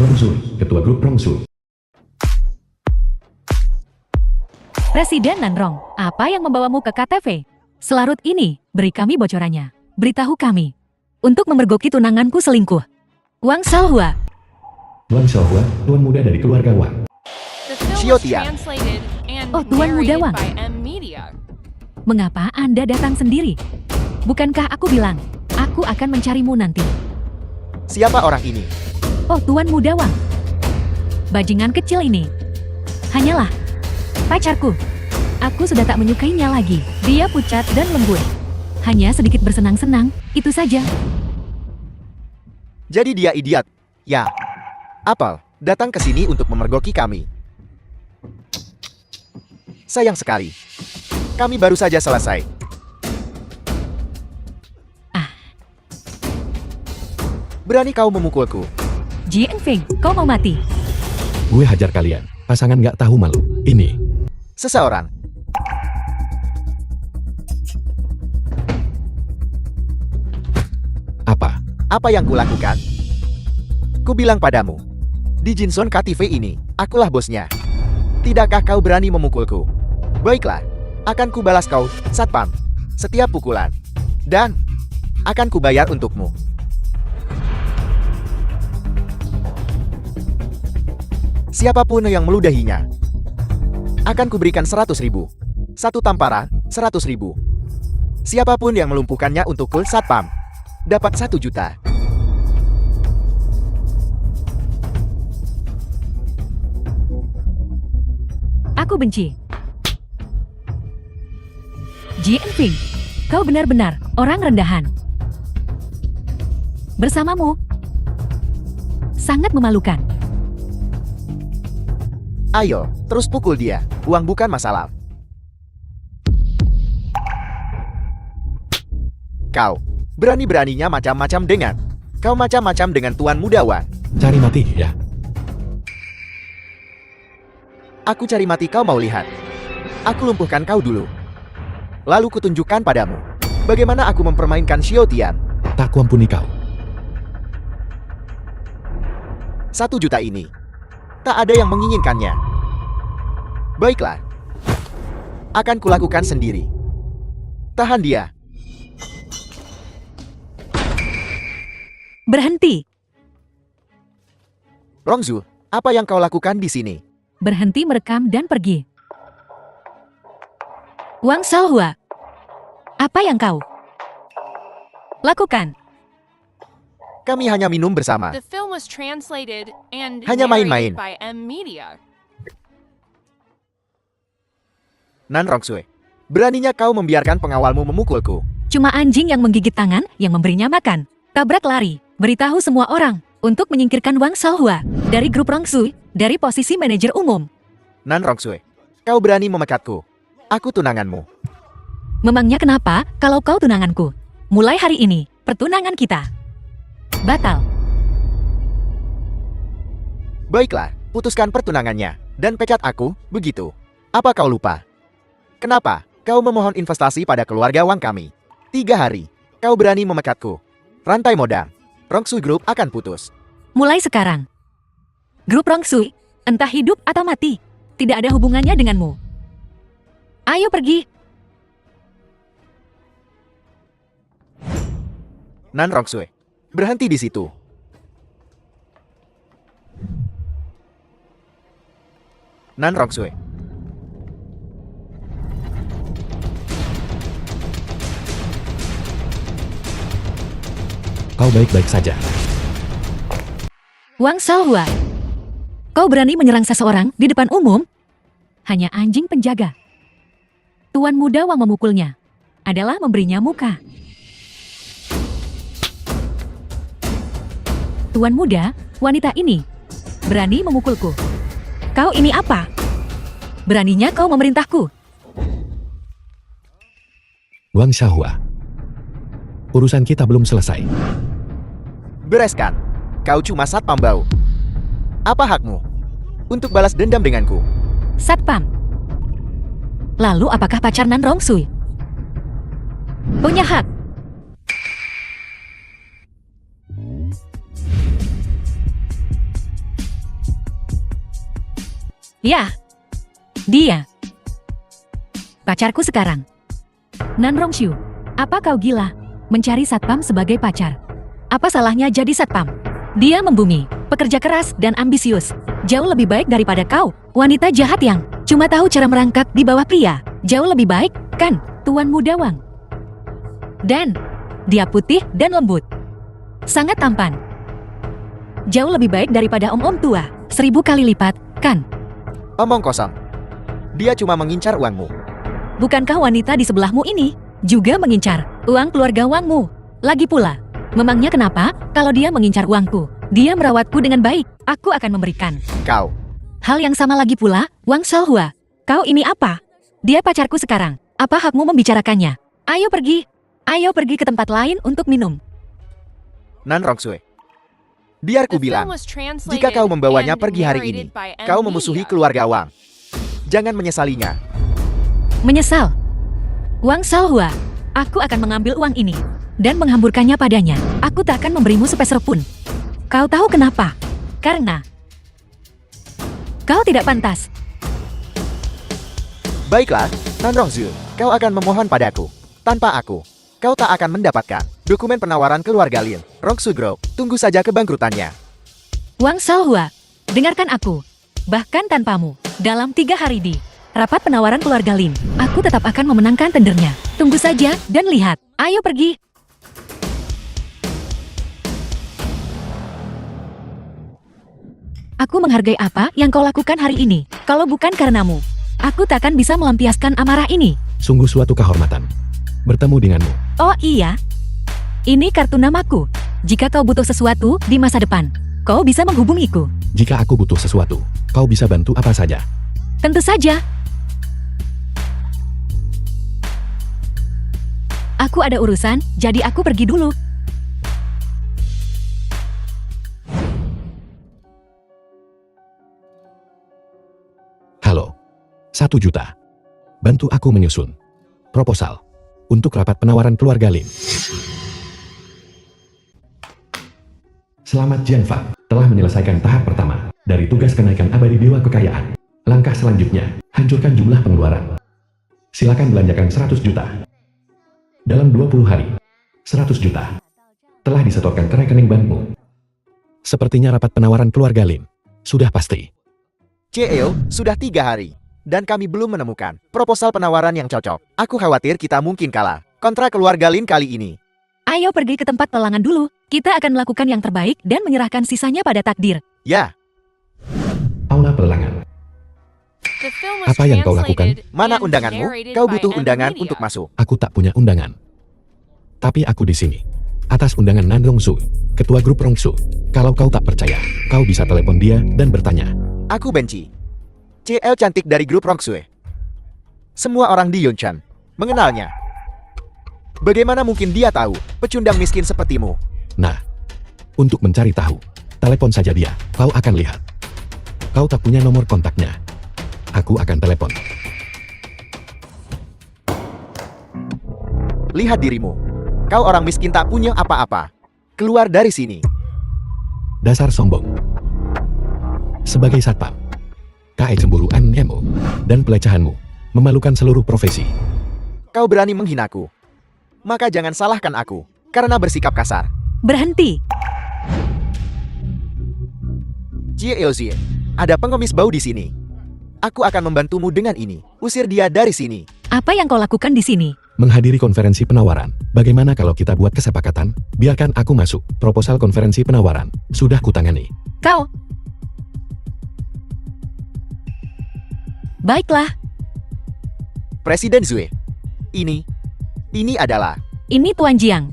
Rongsu, Ketua Grup Rongsu. Presiden Nanrong, apa yang membawamu ke KTV? Selarut ini, beri kami bocorannya. Beritahu kami. Untuk memergoki tunanganku selingkuh. Wang Shaohua. Wang Shaohua, tuan muda dari keluarga Wang. Xiao Tian. Oh, Tuan Muda Wang. Mengapa Anda datang sendiri? Bukankah aku bilang, aku akan mencarimu nanti. Siapa orang ini? Oh, Tuan Muda Wang. Bajingan kecil ini. Hanyalah pacarku. Aku sudah tak menyukainya lagi. Dia pucat dan lembut. Hanya sedikit bersenang-senang, itu saja. Jadi dia idiot. Ya. Apel, datang ke sini untuk memergoki kami. Sayang sekali. Kami baru saja selesai. Berani kau memukulku? Jiang Feng, kau mau mati? Gue hajar kalian, pasangan nggak tahu malu. Ini. Seseorang. Apa? Apa yang kulakukan? Ku bilang padamu. Di Jinson KTV ini, akulah bosnya. Tidakkah kau berani memukulku? Baiklah, akan kubalas kau, Satpam. Setiap pukulan. Dan akan kubayar untukmu. Siapapun yang meludahinya, akan kuberikan 100.000. Satu tamparan, 100.000. Siapapun yang melumpuhkannya untukku, Satpam, dapat 1 juta. Aku benci. Jiang Feng, kau benar-benar orang rendahan. Bersamamu, sangat memalukan. Ayo, terus pukul dia. Uang bukan masalah. Kau berani-beraninya macam-macam dengan. Kau macam-macam dengan Tuan Muda Wang. Cari mati, ya. Aku cari mati, kau mau lihat. Aku lumpuhkan kau dulu. Lalu kutunjukkan padamu bagaimana aku mempermainkan Xiao Tian. Tak kuampuni kau. 1 juta ini tak ada yang menginginkannya. Baiklah, akan kulakukan sendiri. Tahan dia. Berhenti. Rongsu, apa yang kau lakukan di sini? Berhenti merekam dan pergi. Wang Shaohua, apa yang kau lakukan? Kami hanya minum bersama. The film was translated and Hanya main-main. narrated by M Media. Nan Rongsue, beraninya kau membiarkan pengawalmu memukulku. Cuma anjing yang menggigit tangan yang memberinya makan. Tabrak lari. Beritahu semua orang untuk menyingkirkan Wang Shaohua dari grup Rongsu dari posisi manajer umum. Nan Rongsue, kau berani memekatku. Aku tunanganmu. Memangnya kenapa kalau kau tunanganku? Mulai hari ini, pertunangan kita batal. Baiklah, putuskan pertunangannya dan pecat aku, begitu. Apa kau lupa? Kenapa kau memohon investasi pada keluarga Wang kami? 3 hari, kau berani memekatku. Rantai modal Rongsu Group akan putus. Mulai sekarang, grup Rongsu, entah hidup atau mati, tidak ada hubungannya denganmu. Ayo pergi. Nan Rongsue, berhenti di situ. Nan Rongsue. Kau baik-baik saja. Wang Shaohua, kau berani menyerang seseorang di depan umum? Hanya anjing penjaga. Tuan Muda Wang memukulnya adalah memberinya muka. Tuan Muda, wanita ini berani memukulku. Kau ini apa? Beraninya kau memerintahku. Wang Shaohua, urusan kita belum selesai. Bereskan. Kau cuma satpam bau. Apa hakmu untuk balas dendam denganku? Satpam. Lalu apakah pacar Nan Rongsui? Punya hak. Ya, dia. Pacarku sekarang. Nan Rongxiu, apa kau gila? Mencari satpam sebagai pacar. Apa salahnya jadi satpam? Dia membumi, pekerja keras dan ambisius. Jauh lebih baik daripada kau, wanita jahat yang cuma tahu cara merangkak di bawah pria. Jauh lebih baik, kan, Tuan Muda Wang? Dan, dia putih dan lembut. Sangat tampan. Jauh lebih baik daripada om-om tua, 1000 kali lipat, kan? Omong kosong. Dia cuma mengincar uangmu. Bukankah wanita di sebelahmu ini juga mengincar uang keluarga Wangmu? Lagi pula, memangnya kenapa kalau dia mengincar uangku? Dia merawatku dengan baik, aku akan memberikan. Kau. Hal yang sama lagi pula, Wang Xiaohua. Kau ini apa? Dia pacarku sekarang. Apa hakmu membicarakannya? Ayo pergi. Ayo pergi ke tempat lain untuk minum. Nan Rongxue. Biar ku The film bilang, was translated jika kau membawanya and pergi hari ini, narrated by kau M memusuhi Media. keluarga Wang. Jangan menyesalinya. Menyesal. Wang Xiaohua, aku akan mengambil uang ini dan menghamburkannya padanya. Aku tak akan memberimu sepeser pun. Kau tahu kenapa? Karena kau tidak pantas. Baiklah, Nan Rongxue, kau akan memohon padaku. Tanpa aku, kau tak akan mendapatkan dokumen penawaran keluarga Lin. Rongxue Group, tunggu saja kebangkrutannya. Wang Xiaohua, dengarkan aku. Bahkan tanpamu, dalam 3 hari di rapat penawaran keluarga Lin, aku tetap akan memenangkan tendernya. Tunggu saja dan lihat. Ayo pergi. Aku menghargai apa yang kau lakukan hari ini. Kalau bukan karenamu, aku takkan bisa melampiaskan amarah ini. Sungguh suatu kehormatan bertemu denganmu. Oh iya, ini kartu namaku. Jika kau butuh sesuatu di masa depan, kau bisa menghubungiku. Jika aku butuh sesuatu, kau bisa bantu apa saja. Tentu saja. Aku ada urusan, jadi aku pergi dulu. Halo. 1 juta. Bantu aku menyusun proposal untuk rapat penawaran keluarga Lin. Selamat Jianfang telah menyelesaikan tahap pertama dari tugas kenaikan abadi Dewa Kekayaan. Langkah selanjutnya, hancurkan jumlah pengeluaran. Silakan belanjakan 100 juta. Dalam 20 hari, 100 juta telah disetorkan ke rekening bankmu. Sepertinya rapat penawaran keluarga Lin sudah pasti. CEO, sudah 3 hari. Dan kami belum menemukan proposal penawaran yang cocok. Aku khawatir kita mungkin kalah kontrak keluarga Lin kali ini. Ayo pergi ke tempat pelelangan dulu. Kita akan melakukan yang terbaik dan menyerahkan sisanya pada takdir. Ya, Aula pelelangan. The film was Apa yang kau lakukan? translated mana and undanganmu? narrated Kau by butuh M undangan Media. untuk masuk. Aku tak punya undangan. Tapi aku di sini. Atas undangan Nan Rongxue, ketua grup Rongxue. Kalau kau tak percaya, kau bisa telepon dia dan bertanya. Aku benci CL cantik dari grup Rongxue. Semua orang di Yunchan mengenalnya. Bagaimana mungkin dia tahu pecundang miskin sepertimu? Nah, untuk mencari tahu, telepon saja dia. Kau akan lihat. Kau tak punya nomor kontaknya. Aku akan telepon. Lihat dirimu. Kau orang miskin tak punya apa-apa. Keluar dari sini. Dasar sombong. Sebagai satpam, cemburuan emo, dan pelecehanmu memalukan seluruh profesi. Kau berani menghinaku. Maka jangan salahkan aku karena bersikap kasar. Berhenti. Jie Eozie, ada pengemis bau di sini. Aku akan membantumu dengan ini. Usir dia dari sini. Apa yang kau lakukan di sini? Menghadiri konferensi penawaran. Bagaimana kalau kita buat kesepakatan? Biarkan aku masuk. Proposal konferensi penawaran sudah kutangani. Kau. Baiklah, Presiden Zue. Ini adalah ini Tuan Jiang.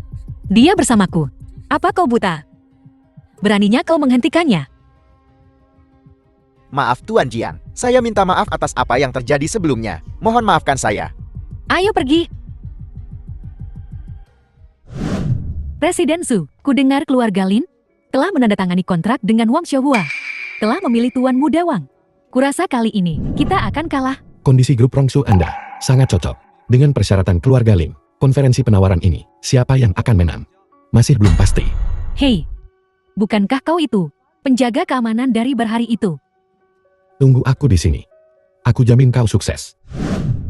Dia bersamaku. Apa kau buta? Beraninya kau menghentikannya? maaf Tuan Jiang. Saya minta maaf atas apa yang terjadi sebelumnya. Mohon maafkan saya. Ayo pergi. Presiden Su, kudengar keluarga Lin telah menandatangani kontrak dengan Wang Xiaohua. Telah memilih Tuan Muda Wang. Kurasa kali ini kita akan kalah. Kondisi grup Rongxue Anda sangat cocok dengan persyaratan keluarga Lim. Konferensi penawaran ini, siapa yang akan menang? Masih belum pasti. Hei, bukankah kau itu penjaga keamanan dari berhari itu? Tunggu aku di sini. Aku jamin kau sukses.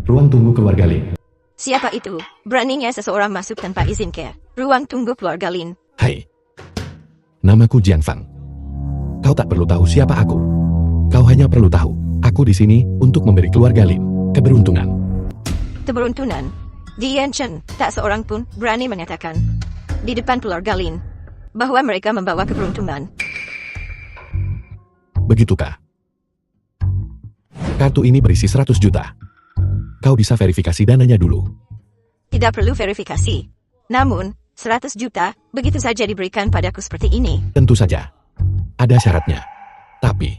Ruang tunggu keluarga Lin. Siapa itu? Beraninya seseorang masuk tanpa izin ke ruang tunggu keluarga Lin. Hai. Namaku Jiang Fang. Kau tak perlu tahu siapa aku. Kau hanya perlu tahu, aku di sini untuk memberi keluarga Lin keberuntungan. Keberuntungan. Di Yanchen, tak seorang pun berani mengatakan di depan keluarga Lin bahwa mereka membawa keberuntungan. Begitukah? Kartu ini berisi 100 juta. Kau bisa verifikasi dananya dulu. Tidak perlu verifikasi. Namun, 100 juta begitu saja diberikan padaku seperti ini. Tentu saja. Ada syaratnya. Tapi,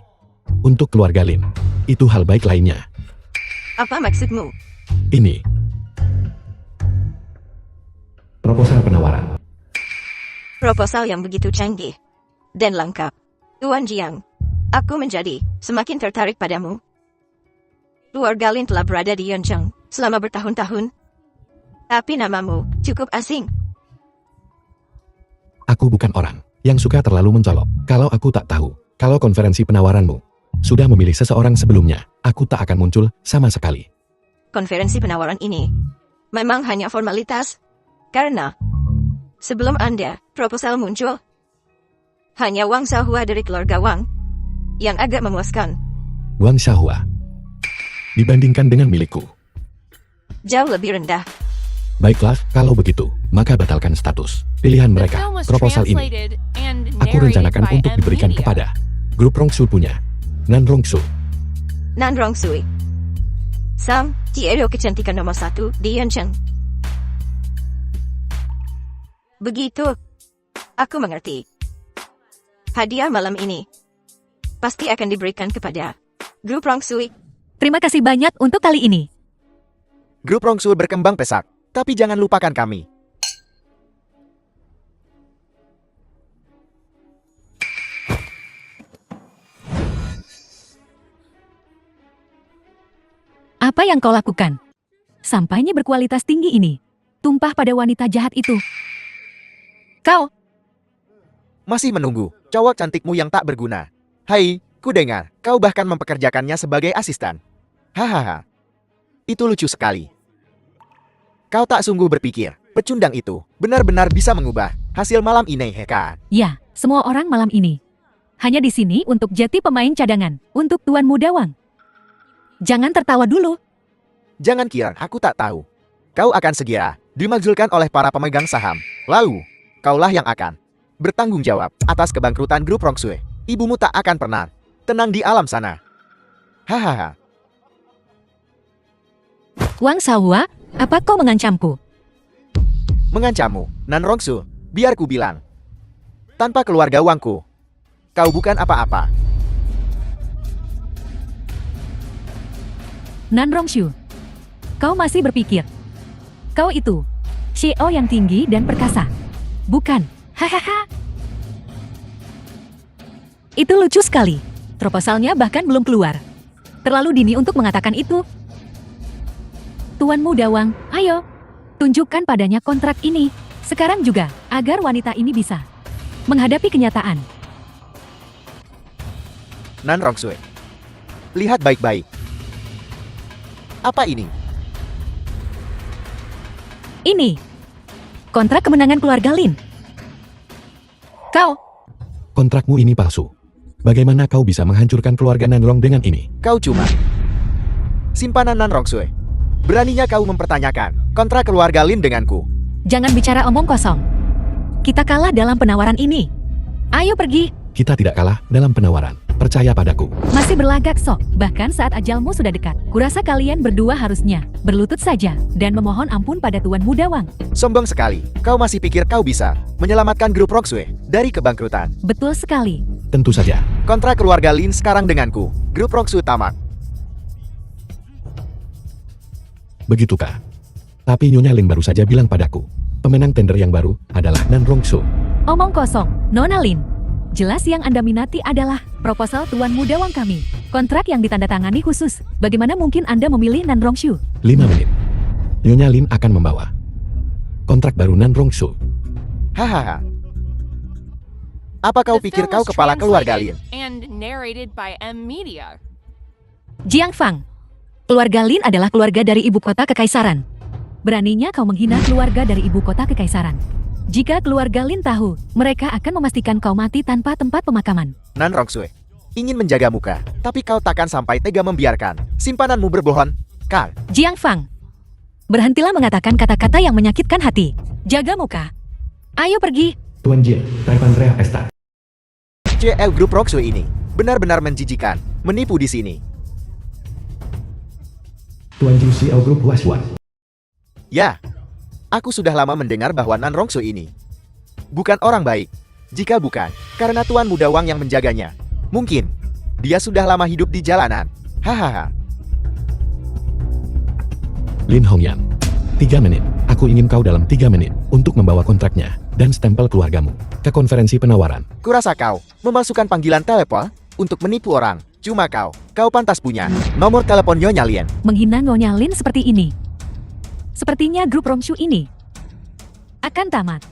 untuk keluarga Lin, itu hal baik lainnya. Apa maksudmu? Ini. Proposal penawaran. Proposal yang begitu canggih dan lengkap. Tuan Jiang, aku menjadi semakin tertarik padamu. Keluarga Lin telah berada di Yancheng selama bertahun-tahun. Tapi namamu cukup asing. Aku bukan orang yang suka terlalu mencolok. Kalau aku tak tahu, kalau konferensi penawaranmu sudah memilih seseorang sebelumnya, aku tak akan muncul sama sekali. Konferensi penawaran ini memang hanya formalitas. Karena sebelum Anda proposal muncul, hanya Wang Xiaohua dari keluarga Wang yang agak memuaskan. Wang Xiaohua. Dibandingkan dengan milikku. Jauh lebih rendah. Baiklah, kalau begitu, maka batalkan status pilihan The mereka. film was Proposal ini translated and aku narrated rencanakan by untuk M diberikan Media. kepada grup Rongsu punya Nan Rongsu. Nan Rongsui. Sang Tiero kecantikan nomor 1 di Yancheng. Begitu. Aku mengerti. Hadiah malam ini pasti akan diberikan kepada grup Rongsui. Terima kasih banyak untuk kali ini. Grup Rongsu berkembang pesat, tapi jangan lupakan kami. Apa yang kau lakukan? Sampainya berkualitas tinggi ini. Tumpah pada wanita jahat itu. Kau, Masih menunggu, cowok cantikmu yang tak berguna. Hai, ku dengar, kau bahkan mempekerjakannya sebagai asisten. Hahaha. Itu lucu sekali. Kau tak sungguh berpikir, pecundang itu benar-benar bisa mengubah hasil malam ini, kan? ya, semua orang malam ini. Hanya di sini untuk jati pemain cadangan, untuk Tuan Muda Wang. Jangan tertawa dulu. Jangan kira aku tak tahu. Kau akan segera dimakzulkan oleh para pemegang saham. Lalu, kaulah yang akan bertanggung jawab atas kebangkrutan grup Rongsui. Ibumu tak akan pernah tenang di alam sana. Hahaha. Wang Xiaohua, apa kau mengancamku? Mengancammu, Nan Rongsu, biar ku bilang. Tanpa keluarga Wangku, kau bukan apa-apa. Nan Rongshu, kau masih berpikir. Kau itu, CEO yang tinggi dan perkasa. Bukan, hahaha. Itu lucu sekali. Proposalnya bahkan belum keluar. Terlalu dini untuk mengatakan itu. Tuan Muda Wang, ayo. Tunjukkan padanya kontrak ini. Sekarang juga, agar wanita ini bisa menghadapi kenyataan. Nan Rongsu, lihat baik-baik. Apa ini? Ini, kontrak kemenangan keluarga Lin. Kau, Kontrakmu ini palsu. Bagaimana kau bisa menghancurkan keluarga Nanrong dengan ini? Kau cuma simpanan Nan Rongsu. Beraninya kau mempertanyakan kontrak keluarga Lin denganku. jangan bicara omong kosong. Kita kalah dalam penawaran ini. Ayo pergi. Kita tidak kalah dalam penawaran. Percaya padaku. Masih berlagak sok, bahkan saat ajalmu sudah dekat. Kurasa kalian berdua harusnya berlutut saja dan memohon ampun pada Tuan Muda Wang. Sombong sekali. Kau masih pikir kau bisa menyelamatkan grup Rongsu dari kebangkrutan? Betul sekali. Tentu saja. Kontrak keluarga Lin sekarang denganku. Grup Rongsu tamat. Begitukah? Tapi Nyonya Lin baru saja bilang padaku, pemenang tender yang baru adalah Nan Rongsu. Omong kosong, Nona Lin. Jelas yang Anda minati adalah proposal Tuan Muda Wang kami. Kontrak yang ditandatangani khusus. Bagaimana mungkin Anda memilih Nan Rongshu? 5 menit. Nyonya Lin akan membawa kontrak baru Nan Rongsu. Hahaha. Apa kau The pikir film kau was kepala keluarga translated Lin? and narrated by M Media. Jiang Fang, Keluarga Lin adalah keluarga dari ibu kota kekaisaran. Beraninya kau menghina keluarga dari ibu kota kekaisaran. Jika keluarga Lin tahu, mereka akan memastikan kau mati tanpa tempat pemakaman. Nan Rongsui, ingin menjaga muka, tapi kau takkan sampai tega membiarkan simpananmu berbohong, Kang. Jiang Fang, berhentilah mengatakan kata-kata yang menyakitkan hati. Jaga muka. Ayo pergi. Tuan Jin, Taipan Real Estate. CL Group Rongsui ini benar-benar menjijikan, menipu di sini. Tuan Jiu CL Group Huasuan. Ya, aku sudah lama mendengar bahwa Nan Rongsui ini bukan orang baik. Jika bukan, karena Tuan Muda Wang yang menjaganya. Mungkin, dia sudah lama hidup di jalanan. Hahaha. Lin Hongyan. 3 menit. Aku ingin kau dalam 3 menit untuk membawa kontraknya dan stempel keluargamu ke konferensi penawaran. Kurasa kau memasukkan panggilan telepon untuk menipu orang. Cuma kau pantas punya nomor telepon Nyonya Lien. Menghina Nyonya Lin seperti ini. Sepertinya grup Rongshu ini akan tamat.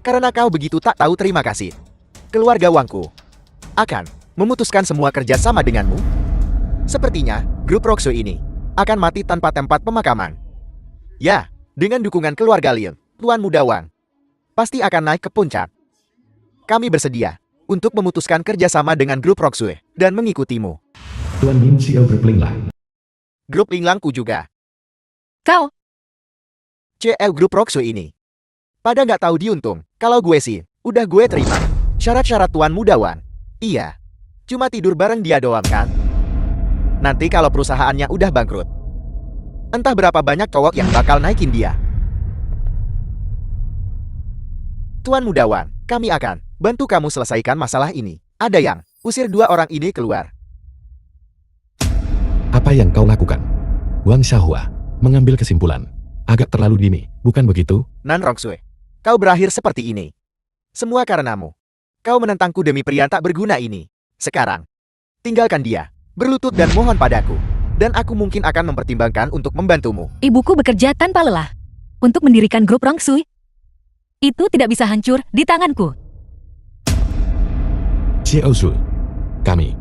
Karena kau begitu tak tahu terima kasih. Keluarga Wangku akan memutuskan semua kerjasama denganmu. Sepertinya grup Rongshu ini akan mati tanpa tempat pemakaman. Ya, dengan dukungan keluarga Lien, Tuan Muda Wang pasti akan naik ke puncak. Kami bersedia untuk memutuskan kerjasama dengan grup Rongshu dan mengikutimu. Tuan Yin CL Group Linglang. Grup Linglangku juga. Kau, CL Group Rongshu ini pada nggak tahu diuntung. Kalau gue sih, udah gue terima syarat-syarat Tuan Muda Wang. Iya, cuma tidur bareng dia doang kan. Nanti kalau perusahaannya udah bangkrut, entah berapa banyak cowok yang bakal naikin dia. Tuan Muda Wang, kami akan bantu kamu selesaikan masalah ini. Ada yang usir 2 orang ini keluar. Apa yang kau lakukan? Wang Xiaohua mengambil kesimpulan. Agak terlalu dini, bukan begitu? Nan Rongsui, kau berakhir seperti ini. Semua karenamu. Kau menentangku demi pria tak berguna ini. Sekarang, tinggalkan dia. Berlutut dan mohon padaku. Dan aku mungkin akan mempertimbangkan untuk membantumu. ibuku bekerja tanpa lelah untuk mendirikan grup Rongshu. Itu tidak bisa hancur di tanganku. Xiao Su. Kami.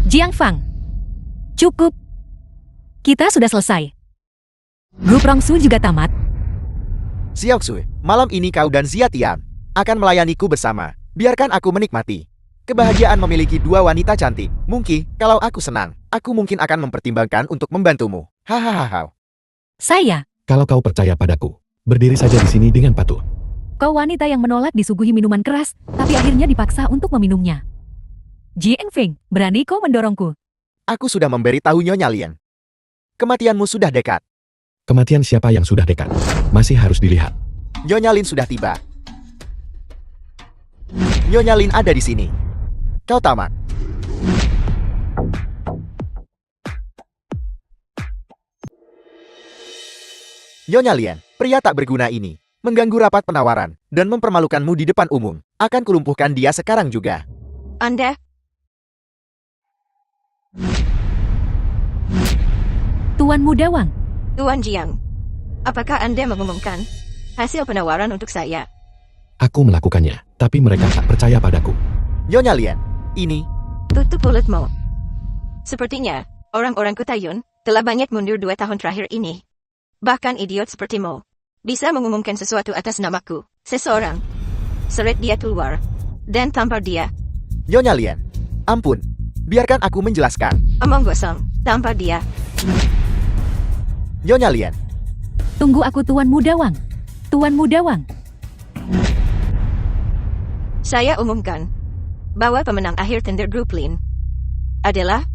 Jiang Fang, cukup. Kita sudah selesai. Grup Rongshu juga tamat. Xiao Xu, malam ini kau dan Xia Tian akan melayaniku bersama. Biarkan aku menikmati kebahagiaan memiliki 2 wanita cantik. Mungkin, kalau aku senang, aku mungkin akan mempertimbangkan untuk membantumu. Hahaha. Saya, Kalau kau percaya padaku, berdiri saja di sini dengan patuh. kau wanita yang menolak disuguhi minuman keras, tapi akhirnya dipaksa untuk meminumnya. Jiang Feng, berani kau mendorongku. Aku sudah memberitahu Nyonya Lien. Kematianmu sudah dekat. Kematian siapa yang sudah dekat? Masih harus dilihat. Nyonya Lin sudah tiba. Nyonya Lin ada di sini. Kau tamat. Nyonya Lien, pria tak berguna ini mengganggu rapat penawaran dan mempermalukanmu di depan umum. Akan kulumpuhkan dia sekarang juga. Anda, Tuan Muda Wang, Tuan Jiang, apakah Anda mengumumkan hasil penawaran untuk saya? Aku melakukannya, tapi mereka tak percaya padaku. Nyonya Lien, ini Tutup mulutmu. Sepertinya, orang-orang Kutayun telah banyak mundur 2 tahun terakhir ini. Bahkan idiot sepertimu bisa mengumumkan sesuatu atas namaku. Seseorang seret dia keluar dan tampar dia. Nyonya Lien. Ampun, biarkan aku menjelaskan. Omong kosong, tampar dia. Nyonya Lien, tunggu aku Tuan Muda Wang. Tuan Muda Wang, Saya umumkan bahwa pemenang akhir tender grup Lin adalah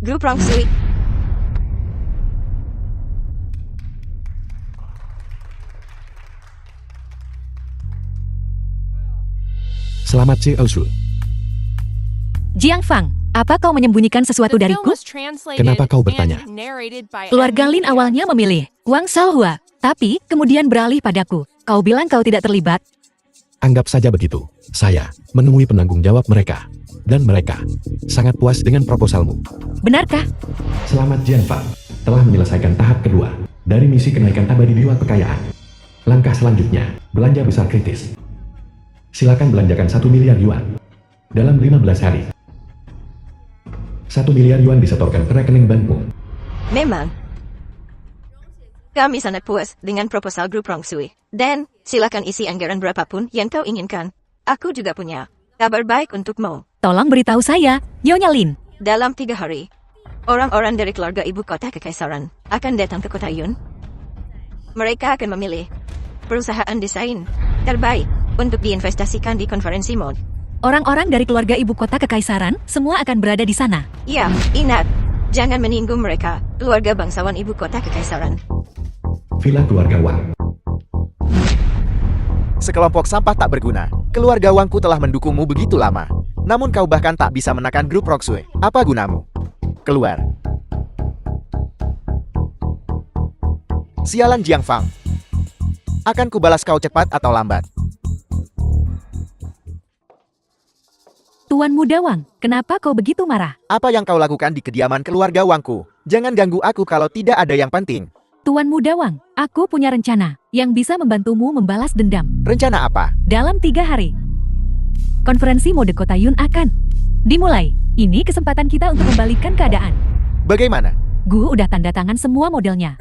grup Rongshui. Selamat Xiao Su. Jiang Fang, apa kau menyembunyikan sesuatu dariku? Kenapa kau bertanya? Keluarga Lin awalnya memilih Wang Xiaohua, tapi kemudian beralih padaku. Kau bilang kau tidak terlibat. Anggap saja begitu. Saya menemui penanggung jawab mereka. Dan mereka sangat puas dengan proposalmu. Benarkah? Selamat Jian Fang. Telah menyelesaikan tahap kedua dari misi kenaikan abadi dewa kekayaan. Langkah selanjutnya, belanja besar kritis. Silakan belanjakan 1 miliar yuan dalam 15 hari. 1 miliar yuan disetorkan ke rekening bankmu. Memang. Kami sangat puas dengan proposal grup Rong Sui. Dan, silakan isi anggaran berapapun yang kau inginkan. Aku juga punya kabar baik untukmu. Tolong beritahu saya, Nyonya Lin. Dalam 3 hari, orang-orang dari keluarga ibu kota kekaisaran akan datang ke kota Yun. Mereka akan memilih perusahaan desain terbaik untuk diinvestasikan di konferensi mod. Orang-orang dari keluarga ibu kota kekaisaran semua akan berada di sana. Ya, ingat, jangan menyinggung mereka, keluarga bangsawan ibu kota kekaisaran. Villa keluarga Wang. Sekelompok sampah tak berguna. Keluarga Wangku telah mendukungmu begitu lama. Namun kau bahkan tak bisa menekan grup Roxue. Apa gunamu? Keluar. Sialan Jiang Fang. Akan kubalas kau cepat atau lambat. Tuan Muda Wang, kenapa kau begitu marah? Apa yang kau lakukan di kediaman keluarga Wangku? Jangan ganggu aku kalau tidak ada yang penting. Tuan Muda Wang, aku punya rencana yang bisa membantumu membalas dendam. Rencana apa? Dalam 3 hari, konferensi mode kota Yun akan dimulai. Ini kesempatan kita untuk membalikkan keadaan. Bagaimana? Gu udah tanda tangan semua modelnya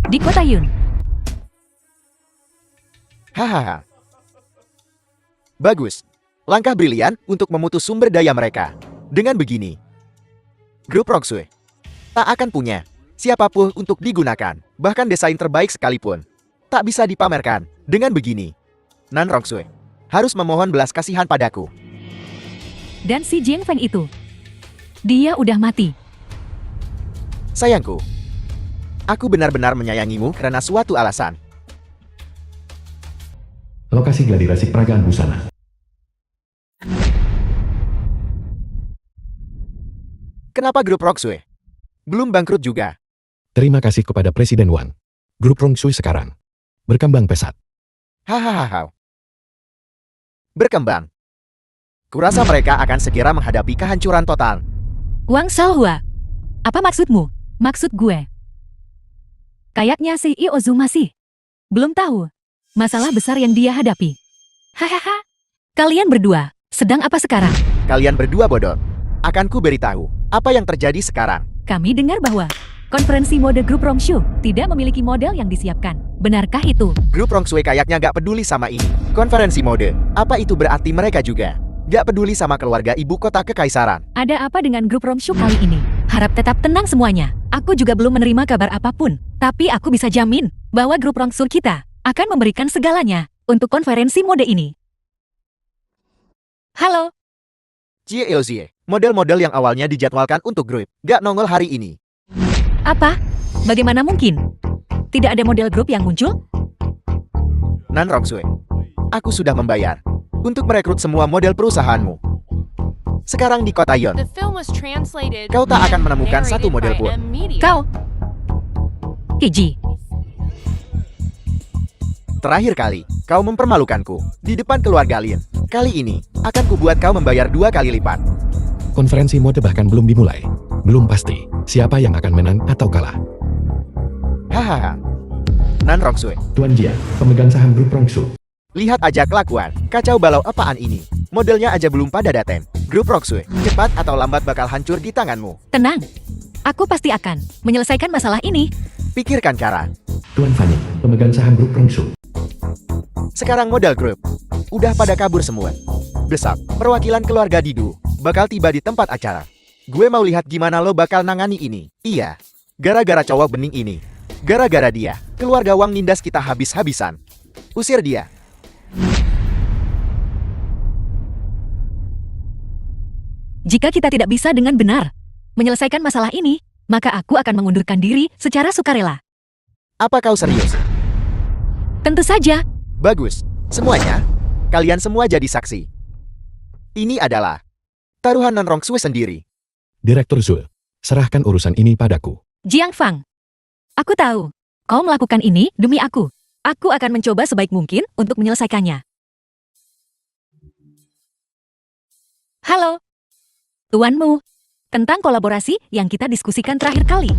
di kota Yun. Hahaha. Bagus. Langkah brilian untuk memutus sumber daya mereka. Dengan begini, grup Roxue tak akan punya siapapun untuk digunakan, bahkan desain terbaik sekalipun tak bisa dipamerkan. Dengan begini, Nan Roxue harus memohon belas kasihan padaku. Dan si Jiang Feng itu, dia udah mati. Sayangku, aku benar-benar menyayangimu karena suatu alasan. Lokasi gladiresik peragaan busana. Kenapa grup Roxue belum bangkrut juga? Terima kasih kepada Presiden Wan. Grup Rong Sui sekarang berkembang pesat. Hahaha. Berkembang. Kurasa mereka akan segera menghadapi kehancuran total. Wang Shaohua, apa maksudmu? Maksud gue, kayaknya CEO Zhu masih belum tahu masalah besar yang dia hadapi. Hahaha. Kalian berdua sedang apa sekarang? Kalian berdua bodoh. Akan ku beritahu apa yang terjadi sekarang. Kami dengar bahwa konferensi mode grup Rongshu tidak memiliki model yang disiapkan. Benarkah itu? Grup Rongsue kayaknya gak peduli sama ini. Konferensi mode, apa itu berarti mereka juga gak peduli sama keluarga ibu kota kekaisaran? Ada apa dengan grup Rongshu kali ini? Harap tetap tenang semuanya. Aku juga belum menerima kabar apapun. Tapi aku bisa jamin bahwa grup Rongshu kita akan memberikan segalanya untuk konferensi mode ini. Halo, Cie Eozie, model-model yang awalnya dijadwalkan untuk grup gak nongol hari ini. apa? Bagaimana mungkin? Tidak ada model grup yang muncul? Nan Roxue, aku sudah membayar untuk merekrut semua model perusahaanmu. Sekarang di kota Yon, The film was translated kau tak akan and menemukan satu narrated model by pun. M Media. Kau, Kiji, Terakhir kali, kau mempermalukanku di depan keluarga Lin. Kali ini, akan kubuat kau membayar 2 kali lipat. Konferensi mode bahkan belum dimulai. Belum pasti siapa yang akan menang atau kalah. Hahaha. Nan Roxue, Tuan Jia, pemegang saham grup Rong Sui. lihat aja kelakuan. Kacau balau apaan ini? Modelnya aja belum pada daten. Grup Roxue, cepat atau lambat bakal hancur di tanganmu. tenang. Aku pasti akan menyelesaikan masalah ini. Pikirkan cara. Tuan Fanny, pemegang saham grup Rong Sui. Sekarang modal grup udah pada kabur semua. Besok, perwakilan keluarga Didu bakal tiba di tempat acara. Gue mau lihat gimana lo bakal nangani ini. Iya, gara-gara cowok bening ini. Gara-gara dia, keluarga Wang nindas kita habis-habisan. Usir dia. Jika kita tidak bisa dengan benar menyelesaikan masalah ini, maka aku akan mengundurkan diri secara sukarela. Apa kau serius? Tentu saja. Bagus. Semuanya, kalian semua jadi saksi. Ini adalah taruhan Nan Rongsue sendiri. Direktur Zul, serahkan urusan ini padaku. Jiang Fang, aku tahu kau melakukan ini demi aku. Aku akan mencoba sebaik mungkin untuk menyelesaikannya. Halo, tuanmu, tentang kolaborasi yang kita diskusikan terakhir kali.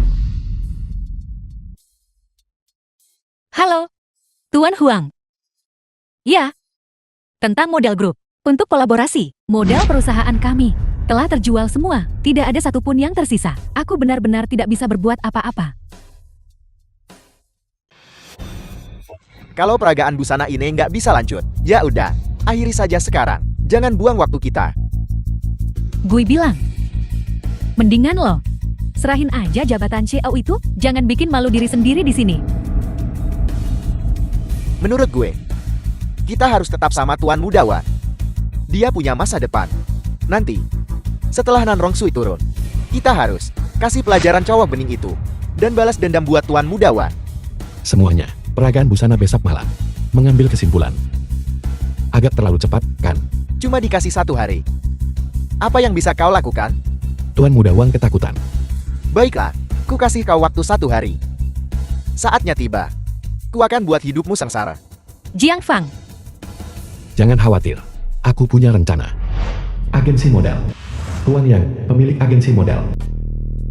Halo, Tuan Huang. Ya, tentang model grup. Untuk kolaborasi, model perusahaan kami Telah terjual semua, tidak ada satupun yang tersisa. Aku benar-benar tidak bisa berbuat apa-apa. Kalau peragaan busana ini nggak bisa lanjut, ya udah, akhiri saja sekarang. Jangan buang waktu kita. Gue bilang, mendingan lo serahin aja jabatan CEO itu, jangan bikin malu diri sendiri di sini. Menurut gue, kita harus tetap sama Tuan Muda Wan. Dia punya masa depan. Nanti, setelah Nan Rongsui turun, kita harus kasih pelajaran cowok bening itu dan balas dendam buat Tuan Muda Wan. Semuanya, peragaan busana besok malam. Mengambil kesimpulan. Agak terlalu cepat, kan? Cuma dikasih 1 hari. Apa yang bisa kau lakukan? Tuan Muda Wang ketakutan. Baiklah, ku kasih kau waktu 1 hari. Saatnya tiba. Ku akan buat hidupmu sengsara. Jiang Fang, Jangan khawatir. Aku punya rencana. Agensi modal. Tuan Yang, pemilik agensi modal.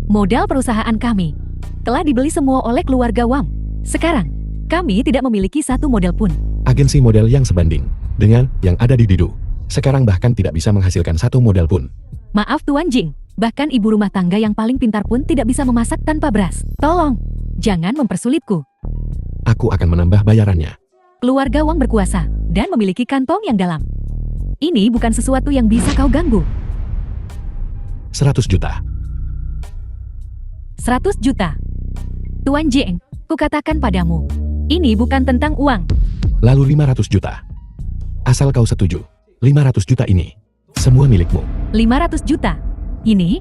modal perusahaan kami telah dibeli semua oleh keluarga Wang. Sekarang, kami tidak memiliki satu modal pun. Agensi modal yang sebanding dengan yang ada di Didu. Sekarang bahkan tidak bisa menghasilkan satu modal pun. Maaf Tuan Jing, bahkan ibu rumah tangga yang paling pintar pun tidak bisa memasak tanpa beras. Tolong, jangan mempersulitku. Aku akan menambah bayarannya. Keluarga Wang berkuasa dan memiliki kantong yang dalam. Ini bukan sesuatu yang bisa kau ganggu. 100 juta. 100 juta. Tuan Jing, kukatakan padamu, ini bukan tentang uang. Lalu 500 juta. Asal kau setuju. 500 juta ini. Semua milikmu. 500 juta. Ini?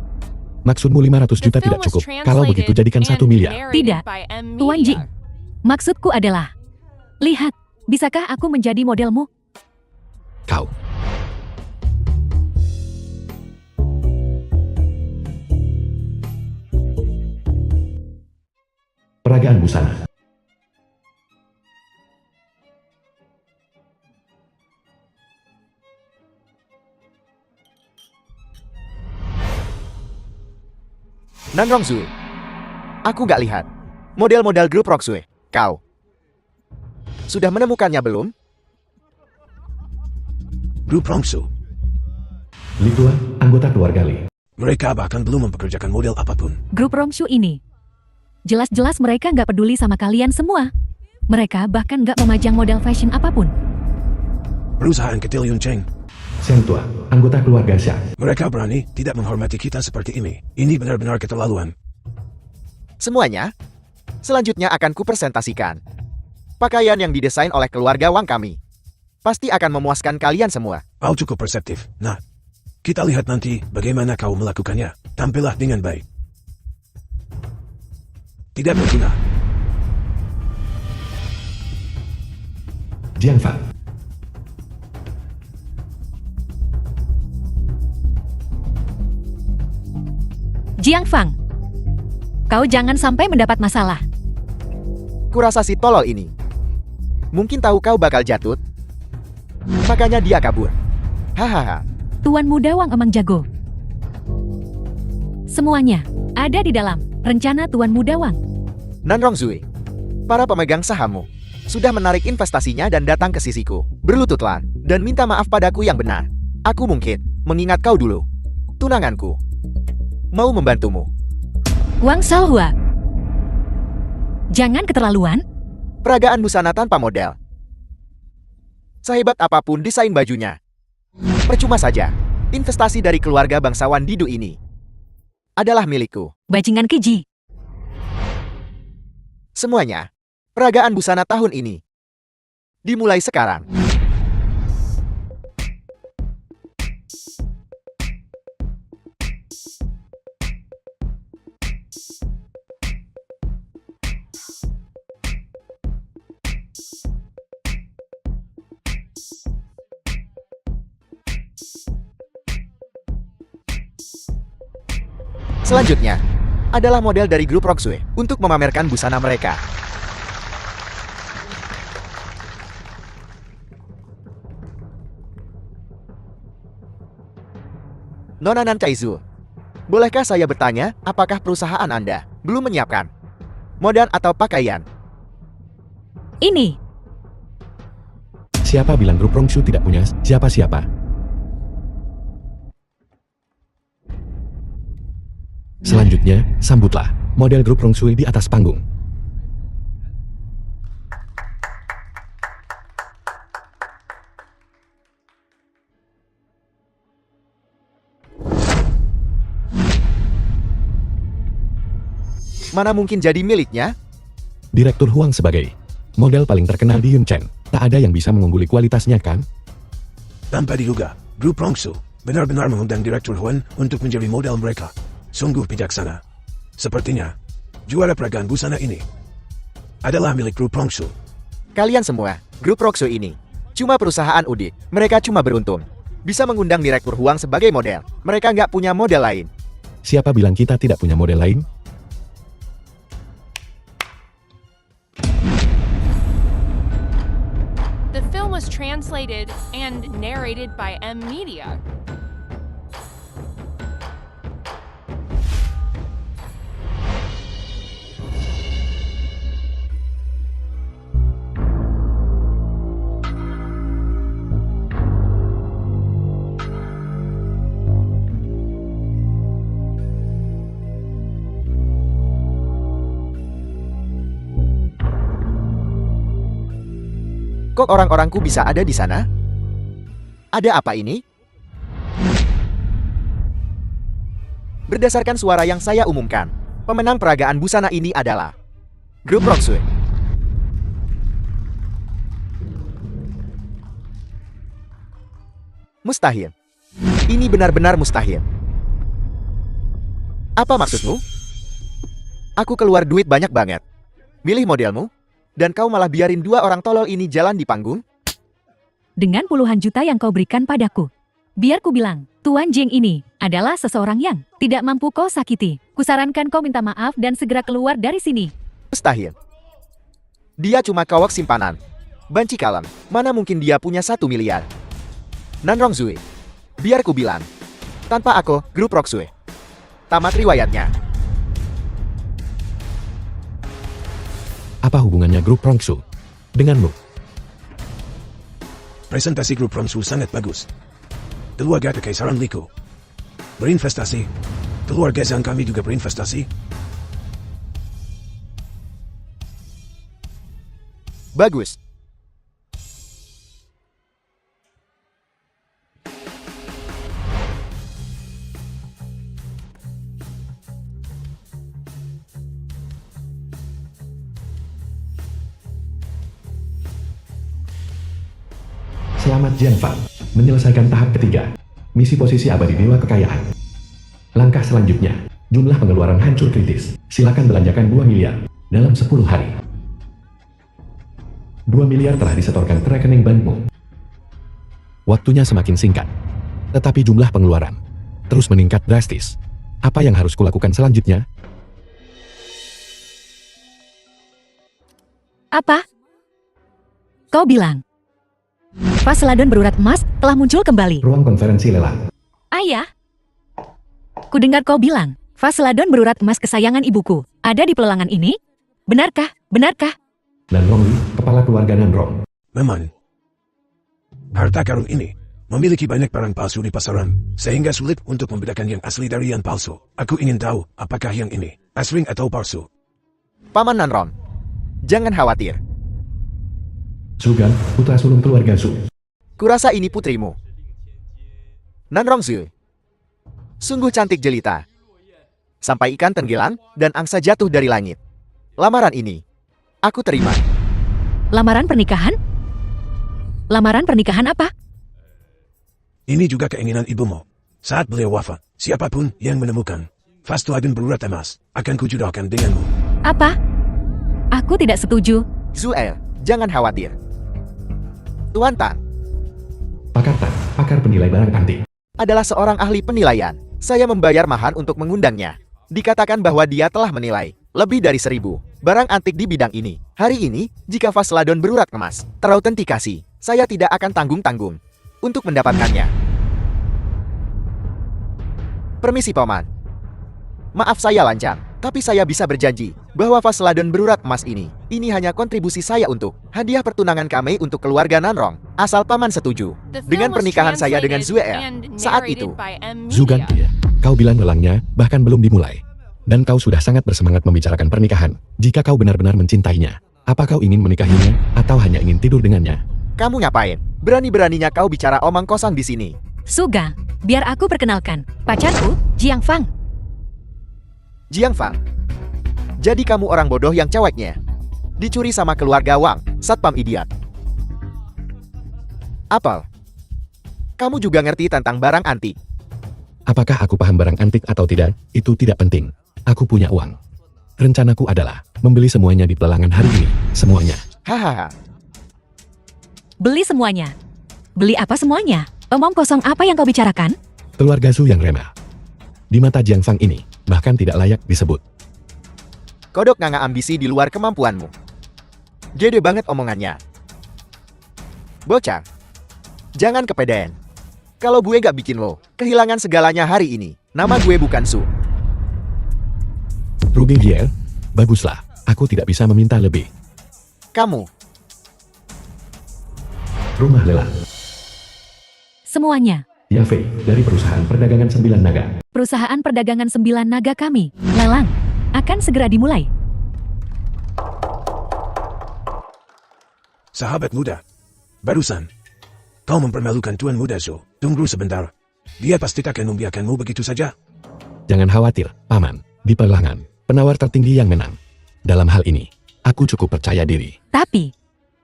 Maksudmu 500 juta tidak cukup. Kalau begitu jadikan 1 miliar. Tidak. Tuan Jing, maksudku adalah, lihat, bisakah aku menjadi modelmu? Kau. Peragaan busana. Nan Rongsui. Aku nggak lihat. Model-model grup Rongsui. Kau. Sudah menemukannya belum? Grup Rongsu. Li Tuan, anggota keluarga Li. Mereka bahkan belum mempekerjakan model apapun. Grup Rongshu ini. Jelas-jelas mereka nggak peduli sama kalian semua. Mereka bahkan nggak memajang model fashion apapun. Perusahaan kecil Yun Cheng. Seng Tua, anggota keluarga Xia. Mereka berani tidak menghormati kita seperti ini. Ini benar-benar keterlaluan. Semuanya. Selanjutnya akan kupresentasikan. Pakaian yang didesain oleh keluarga Wang kami. Pasti akan memuaskan kalian semua. Kau cukup perseptif. Nah, kita lihat nanti bagaimana kau melakukannya. Tampillah dengan baik. Tidak berguna. Jiang Fan. Jiang Fang, kau jangan sampai mendapat masalah. Kurasa si tolol ini. Mungkin tahu kau bakal jatuh. Makanya dia kabur. Hahaha. Tuan Muda Wang emang jago. Semuanya ada di dalam rencana Tuan Muda Wang. Nan Rongsui. Para pemegang sahammu sudah menarik investasinya dan datang ke sisiku. Berlututlah dan minta maaf padaku yang benar. Aku mungkin mengingat kau dulu. Tunanganku. Mau membantumu. Wang Shaohua, jangan keterlaluan. Peragaan busana tanpa model. Sehebat apapun desain bajunya. Percuma saja. Investasi dari keluarga bangsawan Didu ini adalah milikku. Bajingan keji. Semuanya. Peragaan busana tahun ini. Dimulai sekarang. Selanjutnya adalah model dari grup Rongsui untuk memamerkan busana mereka. Nona Nan Chaizu, bolehkah saya bertanya apakah perusahaan Anda belum menyiapkan modal atau pakaian? Ini, Siapa bilang grup Rongshu tidak punya siapa-siapa? Selanjutnya, sambutlah model grup Rongsui di atas panggung. Mana mungkin jadi miliknya? Direktur Huang sebagai model paling terkenal di Yunchen. Tak ada yang bisa mengungguli kualitasnya kan? Tanpa diduga, grup Rongsu benar-benar mengundang Direktur Huan untuk menjadi model mereka. Sungguh bijaksana. Sepertinya, juara peragaan busana ini adalah milik grup Rongsu. Kalian semua, grup Roxo ini cuma perusahaan udik. Mereka cuma beruntung bisa mengundang Direktur Huang sebagai model. Mereka nggak punya model lain. Siapa bilang kita tidak punya model lain? The film was translated and narrated by M Media. Kok orang-orangku bisa ada di sana? Ada apa ini? Berdasarkan suara yang saya umumkan, pemenang peragaan busana ini adalah grup Roxu. Mustahil. Ini benar-benar mustahil. Apa maksudmu? Aku keluar duit banyak banget. Milih modelmu, dan kau malah biarin dua orang tolol ini jalan di panggung? Dengan puluhan juta yang kau berikan padaku. Biar ku bilang, Tuan Jing ini adalah seseorang yang tidak mampu kau sakiti. Kusarankan kau minta maaf dan segera keluar dari sini. Mustahil. Dia cuma kawak simpanan. Banci kalem, mana mungkin dia punya 1 miliar. Nanrong Zui. Biar ku bilang. Tanpa aku, grup Roxue. Tamat riwayatnya. Apa hubungannya grup Rongsu denganmu? Presentasi grup Rongsu sangat bagus. Keluarga Kekaisaran Liku berinvestasi. Keluarga Zhang kami juga berinvestasi. Bagus. Selamat Jianfan, menyelesaikan tahap ketiga, misi posisi abadi Dewa Kekayaan. Langkah selanjutnya, jumlah pengeluaran hancur kritis. Silakan belanjakan 2 miliar dalam 10 hari. 2 miliar telah disetorkan ke rekening bankmu. Waktunya semakin singkat, tetapi jumlah pengeluaran terus meningkat drastis. Apa yang harus kulakukan selanjutnya? Apa? Kau bilang Faseladon berurat emas telah muncul kembali. Ruang konferensi lelang. Ayah, ku dengar kau bilang Faseladon berurat emas kesayangan ibuku ada di pelelangan ini. Benarkah? Benarkah? Nanrong Li, kepala keluarga Nanrong. Memang, harta karun ini memiliki banyak barang palsu di pasaran, sehingga sulit untuk membedakan yang asli dari yang palsu. Aku ingin tahu apakah yang ini asli atau palsu. Paman Nanron, jangan khawatir. Zugan, putra sulung keluarga Zu. Kurasa ini putrimu. Nanrong Zhu. Sungguh cantik jelita. Sampai ikan tenggelam dan angsa jatuh dari langit. Lamaran ini, aku terima. Lamaran pernikahan? Lamaran pernikahan apa? Ini juga keinginan ibumu. Saat beliau wafat, siapapun yang menemukan Faseladon berurat emas akan kujodohkan denganmu. Apa? Aku tidak setuju. Zuel, jangan khawatir. Tuan Tan Pakar Tan, pakar penilai barang antik. adalah seorang ahli penilaian. Saya membayar mahar untuk mengundangnya. Dikatakan bahwa dia telah menilai lebih dari 1000 barang antik di bidang ini. Hari ini, jika Faseladon berurat emas terautentikasi, saya tidak akan tanggung-tanggung untuk mendapatkannya. Permisi, Paman. Maaf saya lancang, tapi saya bisa berjanji bahwa Faseladon berurat emas ini hanya kontribusi saya untuk hadiah pertunangan kami untuk keluarga Nanrong. Asal Paman setuju The film dengan was pernikahan saya dengan translated Zuel and saat narrated itu. by M Zugan, Media. iya. Kau bilang lelangnya bahkan belum dimulai. Dan kau sudah sangat bersemangat membicarakan pernikahan. Jika kau benar-benar mencintainya, apa kau ingin menikahinya, atau hanya ingin tidur dengannya? Kamu ngapain? Berani-beraninya kau bicara omong kosong di sini. Suga, biar aku perkenalkan. Pacarku, Jiang Fang. Jiang Fang. Jadi kamu orang bodoh yang ceweknya. Dicuri sama keluarga Wang, satpam idiot. Apel. Kamu juga ngerti tentang barang antik. Apakah aku paham barang antik atau tidak, itu tidak penting. Aku punya uang. Rencanaku adalah membeli semuanya di pelelangan hari ini. Semuanya. Hahaha. Beli semuanya. Beli apa semuanya? Omong kosong apa yang kau bicarakan? Keluarga Su yang remeh. Di mata Jiang Fang ini, bahkan tidak layak disebut. Kodok nganga ambisi di luar kemampuanmu. Gede banget omongannya. Bocah. Jangan kepedean. Kalau gue gak bikin lo kehilangan segalanya hari ini, nama gue bukan Su. Ruby Gier, baguslah. Aku tidak bisa meminta lebih. Kamu. Rumah lelang. Semuanya. Yafei, dari perusahaan perdagangan 9 naga. Perusahaan perdagangan 9 naga kami, lelang, akan segera dimulai. Sahabat muda, barusan kau mempermalukan Tuan Muda Su. Tunggu sebentar. Dia pasti akan membiarkanmu begitu saja. Jangan khawatir, Paman. Di pelelangan, penawar tertinggi yang menang. Dalam hal ini, aku cukup percaya diri. Tapi,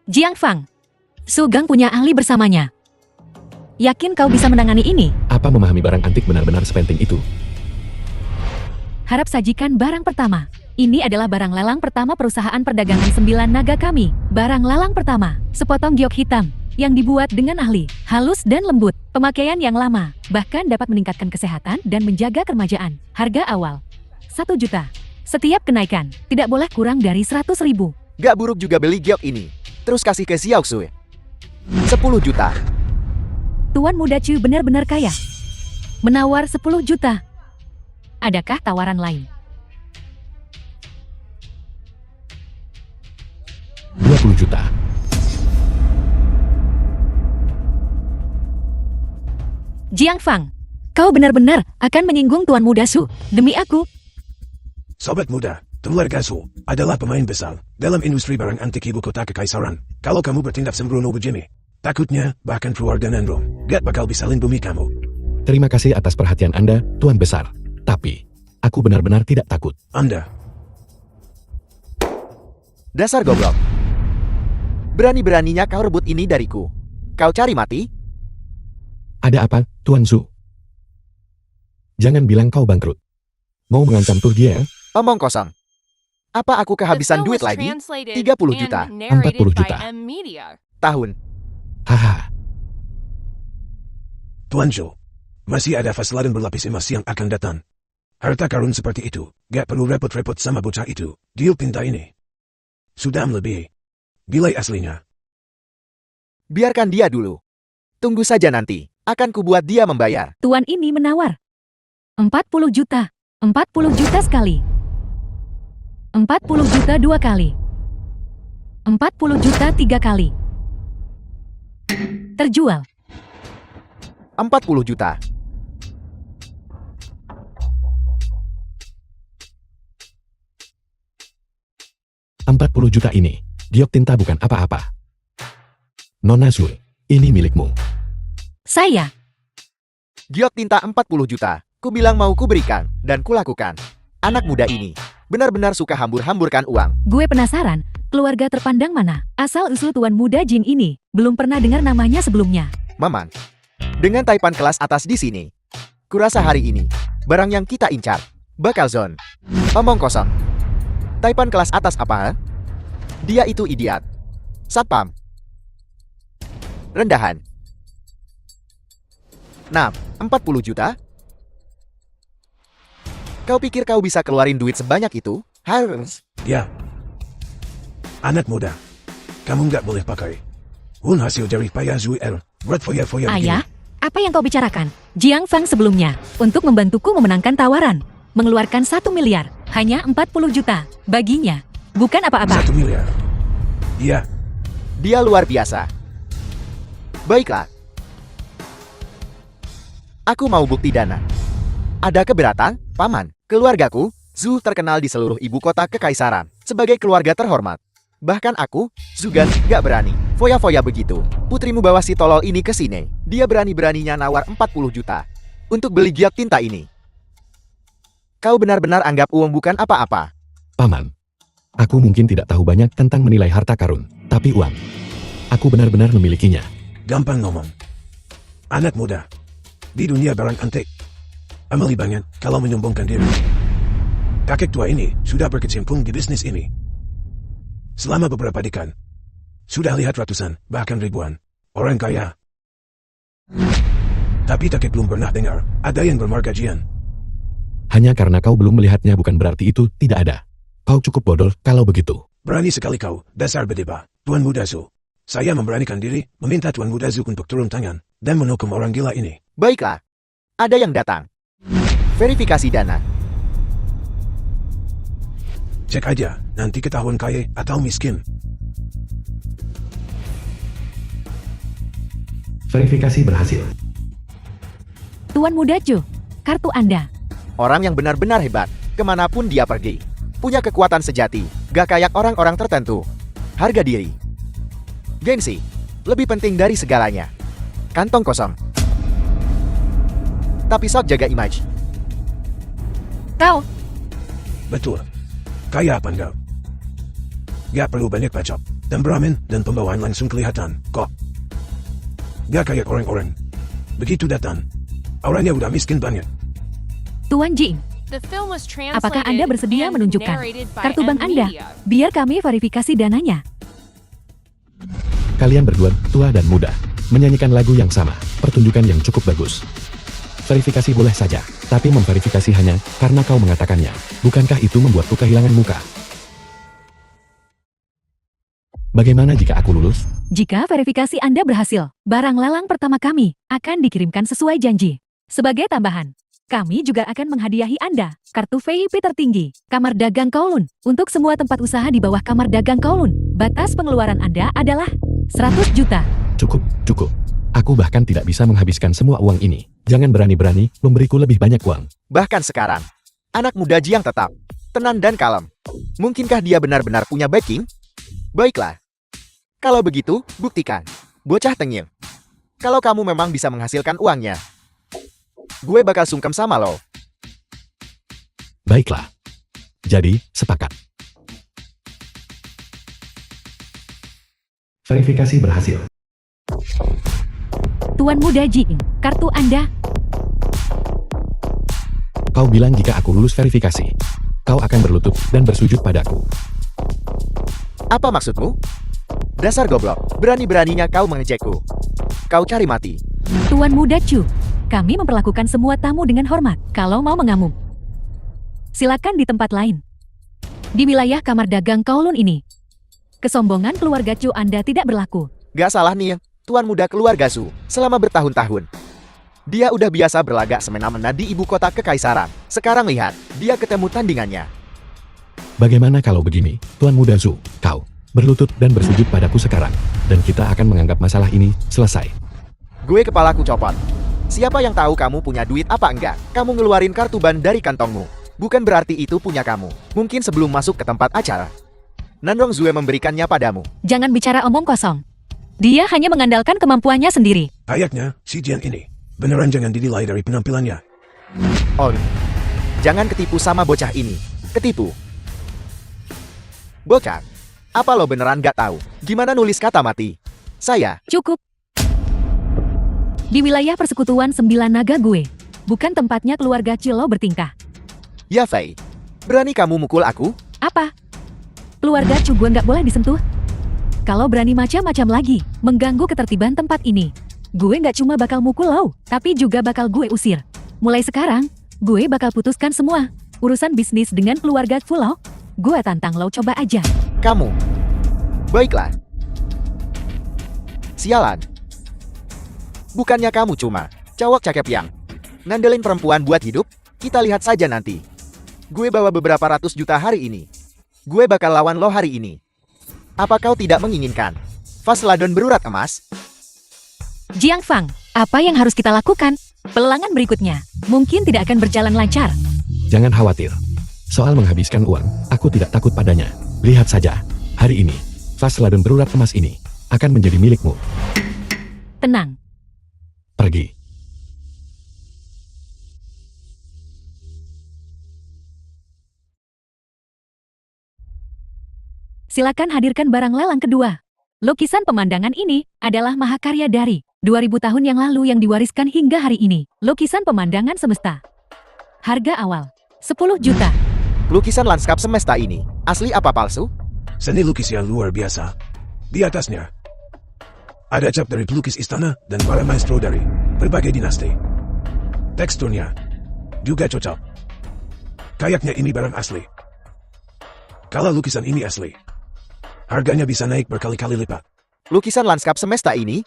Jiang Fang, Sugang punya ahli bersamanya. Yakin kau bisa menangani ini? Apa memahami barang antik benar-benar sepenting itu? Harap sajikan barang pertama. Ini adalah barang lelang pertama perusahaan perdagangan 9 naga kami. Barang lelang pertama, sepotong giok hitam, yang dibuat dengan ahli, halus dan lembut. Pemakaian yang lama, bahkan dapat meningkatkan kesehatan dan menjaga keremajaan. Harga awal, 1 juta. Setiap kenaikan, tidak boleh kurang dari 100.000. Gak buruk juga beli giok ini. Terus kasih ke Xiao Xue. 10 juta. Tuan Muda Chu benar-benar kaya. Menawar 10 juta. Adakah tawaran lain? 20 juta. Jiang Fang, kau benar-benar akan menyinggung Tuan Muda Su. Demi aku, Sobat muda, keluarga Su adalah pemain besar dalam industri barang antik ibu kota kekaisaran. Kalau kamu bertindak sembrono begini, takutnya bahkan keluarga Nandrong gak bakal bisa lindungi kamu. Terima kasih atas perhatian Anda, Tuan Besar. Tapi, aku benar-benar tidak takut. Anda, Dasar goblok. Berani-beraninya kau rebut ini dariku. Kau cari mati? Ada apa, Tuan Su? Jangan bilang kau bangkrut. Mau mengancam Turgie? Omong kosong. Apa aku The kehabisan film duit was lagi? translated 30 juta. and narrated 40 by juta. M Media. Tahun. Haha, Tuan Su, masih ada fasladan berlapis emas yang akan datang. Harta karun seperti itu, gak perlu repot-repot sama bocah itu. Deal pinta ini sudah melebihi nilai aslinya. Biarkan dia dulu. Tunggu saja nanti. Akan kubuat dia membayar. Tuan ini menawar 40 juta. 40 juta sekali. 40 juta 2 kali. 40 juta 3 kali. Terjual. 40 juta. $40 juta ini, giok tinta bukan apa-apa. Nona Su, ini milikmu. Saya. Giok tinta 40 juta. Ku bilang mau ku berikan, dan ku lakukan. Anak muda ini benar-benar suka hambur-hamburkan uang. Gue penasaran, keluarga terpandang mana? Asal-usul Tuan Muda Jin ini, belum pernah dengar namanya sebelumnya. Maman, dengan taipan kelas atas di sini, kurasa hari ini, barang yang kita incar, bakal zone. Omong kosong. Taipan kelas atas apa? Dia itu idiot. Satpam. Rendahan. Nah, 40 juta? Kau pikir kau bisa keluarin duit sebanyak itu? Harus. Ya. Anak muda, kamu nggak boleh pakai uang hasil dari payah Zuel buat foya-foya begini. Ayah, apa yang kau bicarakan? Jiang Fang sebelumnya, untuk membantuku memenangkan tawaran, mengeluarkan 1 miliar, hanya 40 juta, baginya, bukan apa-apa. 1 miliar. Iya, Dia luar biasa. Baiklah. Aku mau bukti dana. Ada keberatan, Paman? Keluargaku Zhu terkenal di seluruh ibu kota kekaisaran sebagai keluarga terhormat. Bahkan aku, Zugan, gak berani. Foya-foya begitu. Putrimu bawa si tolol ini ke sini. Dia berani-beraninya nawar 40 juta untuk beli giok tinta ini. Kau benar-benar anggap uang bukan apa-apa. Paman, aku mungkin tidak tahu banyak tentang menilai harta karun, tapi uang, aku benar-benar memilikinya. Gampang ngomong. Anak muda. Di dunia barang antik. Amali banget kalau menyombongkan diri. Kakek tua ini sudah berkecimpung di bisnis ini. Selama beberapa dekade. Sudah lihat ratusan, bahkan ribuan orang kaya. Tapi kakek belum pernah dengar ada yang bermarga Jian. Hanya karena kau belum melihatnya bukan berarti itu tidak ada. Kau cukup bodoh kalau begitu. Berani sekali kau, dasar bedeba, Tuan Muda Zhu. Saya memberanikan diri, meminta Tuan Muda Zhu untuk turun tangan, dan menghukum orang gila ini. Baiklah. Ada yang datang. Verifikasi dana. Cek aja, nanti ketahuan kaya atau miskin. Verifikasi berhasil. Tuan Muda Zhu, kartu Anda. Orang yang benar-benar hebat, kemanapun dia pergi. Punya kekuatan sejati, gak kayak orang-orang tertentu. Harga diri. Gengsi, lebih penting dari segalanya. Kantong kosong. Tapi sok jaga image. Kau, Betul. Kaya apa enggak? Gak perlu banyak bacot. Temperamen dan pembawaan langsung kelihatan, kok. Gak kayak orang-orang. Begitu datang, orangnya udah miskin banget. Tuan Jing, The film was translated apakah Anda bersedia and menunjukkan narrated by kartu bank Anda? M-Media. Biar kami verifikasi dananya. Kalian berdua, tua dan muda, menyanyikan lagu yang sama, pertunjukan yang cukup bagus. Verifikasi boleh saja, tapi memverifikasi hanya karena kau mengatakannya. Bukankah itu membuatku kehilangan muka? Bagaimana jika aku lulus? Jika verifikasi Anda berhasil, barang lelang pertama kami akan dikirimkan sesuai janji. Sebagai tambahan, kami juga akan menghadiahi Anda kartu VIP tertinggi, Kamar Dagang Kowloon, untuk semua tempat usaha di bawah Kamar Dagang Kowloon. Batas pengeluaran Anda adalah 100 juta. Cukup, cukup. Aku bahkan tidak bisa menghabiskan semua uang ini. Jangan berani-berani memberiku lebih banyak uang. Bahkan sekarang, anak muda Jiang tetap tenang dan kalem. Mungkinkah dia benar-benar punya backing? Baiklah. Kalau begitu, buktikan. Bocah tengil. Kalau kamu memang bisa menghasilkan uangnya, gue bakal sungkem sama lo. Baiklah. Jadi, sepakat. Verifikasi berhasil. Tuan Muda Jing, kartu Anda. Kau bilang jika aku lulus verifikasi, kau akan berlutut dan bersujud padaku. Apa maksudmu? Dasar goblok, berani-beraninya kau mengejekku. Kau cari mati. Tuan Muda Chu, kami memperlakukan semua tamu dengan hormat. Kalau mau mengamuk, silakan di tempat lain. Di wilayah Kamar Dagang Kowloon ini, kesombongan keluarga Chu Anda tidak berlaku. Gak salah nih, Tuan Muda keluarga Zhu, selama bertahun-tahun. Dia udah biasa berlagak semena-mena di ibu kota kekaisaran. Sekarang lihat, dia ketemu tandingannya. Bagaimana kalau begini, Tuan Muda Zhu, kau berlutut dan bersujud padaku sekarang, dan kita akan menganggap masalah ini selesai. Gue kepalaku copot. Siapa yang tahu kamu punya duit apa enggak? Kamu ngeluarin kartu ban dari kantongmu. Bukan berarti itu punya kamu. Mungkin sebelum masuk ke tempat acara, Nandong Zue memberikannya padamu. Jangan bicara omong kosong. Dia hanya mengandalkan kemampuannya sendiri. Kayaknya, si Jian ini, beneran jangan dinilai dari penampilannya. Oh, jangan ketipu sama bocah ini. Ketipu. Bocah, apa lo beneran gak tahu gimana nulis kata mati? Saya, Cukup. Di wilayah persekutuan 9 naga gue, bukan tempatnya keluarga Cilo bertingkah. Ya Fei, berani kamu mukul aku? Apa? Keluarga Chu gue nggak boleh disentuh? Kalau berani macam-macam lagi, mengganggu ketertiban tempat ini, gue nggak cuma bakal mukul lo, tapi juga bakal gue usir. Mulai sekarang, gue bakal putuskan semua urusan bisnis dengan keluarga Fu lo. Gue tantang lo coba aja. Kamu. Baiklah. Sialan. Bukannya kamu cuma cowok cakep yang ngandelin perempuan buat hidup? Kita lihat saja nanti. Gue bawa beberapa ratus juta hari ini. Gue bakal lawan lo hari ini. Apa kau tidak menginginkan Fasladon berurat emas? Jiang Fang, apa yang harus kita lakukan? Pelangan berikutnya mungkin tidak akan berjalan lancar. Jangan khawatir. Soal menghabiskan uang, aku tidak takut padanya. Lihat saja, hari ini, vas ladon berurat emas ini akan menjadi milikmu. Tenang. Pergi. Silakan hadirkan barang lelang kedua. Lukisan pemandangan ini adalah mahakarya dari 2000 tahun yang lalu yang diwariskan hingga hari ini. Lukisan pemandangan semesta. Harga awal 10 juta. Lukisan lanskap semesta ini, asli apa palsu? Seni lukis yang luar biasa. Di atasnya, ada cap dari pelukis istana dan para maestro dari berbagai dinasti. Teksturnya juga cocok. Kayaknya ini barang asli. Kalau lukisan ini asli, harganya bisa naik berkali-kali lipat. Lukisan lanskap semesta ini?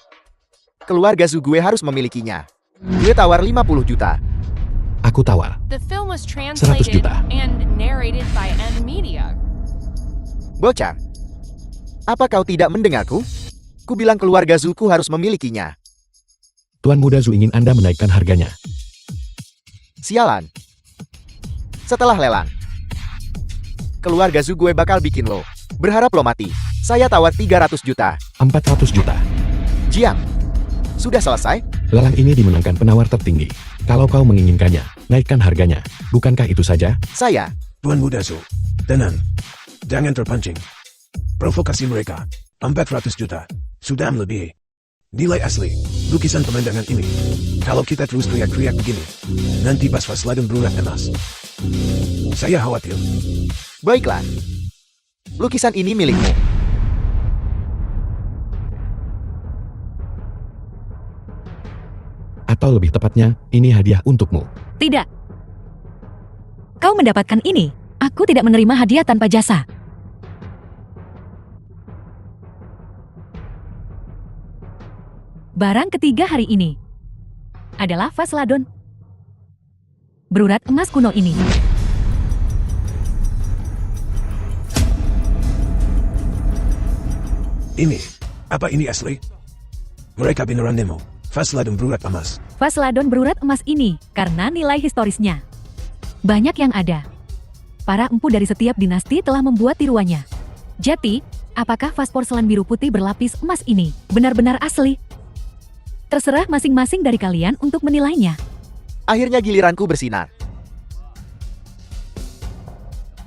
Keluarga Zhu gue harus memilikinya. Gue tawar 50 juta. Aku tawar. The film was 100 translated juta. and narrated by M Media. Bocah, apa kau tidak mendengarku? Ku bilang keluarga Zuku harus memilikinya. Tuan Muda Zhu ingin Anda menaikkan harganya. Sialan. Setelah lelang, keluarga Zhu gue bakal bikin lo. Berharap lo mati. Saya tawar 300 juta. 400 juta. Jiang, sudah selesai? Lelang ini dimenangkan penawar tertinggi. Kalau kau menginginkannya, naikkan harganya. Bukankah itu saja? Saya. Tuan Muda Zhu, tenang. Jangan terpancing. Provokasi mereka. 400 juta. Sudah melebihi. Nilai asli. Lukisan pemandangan ini. Kalau kita terus teriak-teriak begini, nanti vas-vas ladon berurat emas. Saya khawatir. Baiklah. Lukisan ini milikmu. Atau lebih tepatnya, ini hadiah untukmu. Tidak. Kau mendapatkan ini. Aku tidak menerima hadiah tanpa jasa. Barang ketiga hari ini adalah vas ladon berurat emas kuno ini. Ini. Apa ini asli? Mereka beneran nemu. Vas ladon berurat emas. Vas ladon berurat emas ini karena nilai historisnya. Banyak yang ada. Para empu dari setiap dinasti telah membuat tiruannya. Jadi, apakah vas porselen biru putih berlapis emas ini benar-benar asli? Terserah masing-masing dari kalian untuk menilainya. Akhirnya giliranku bersinar.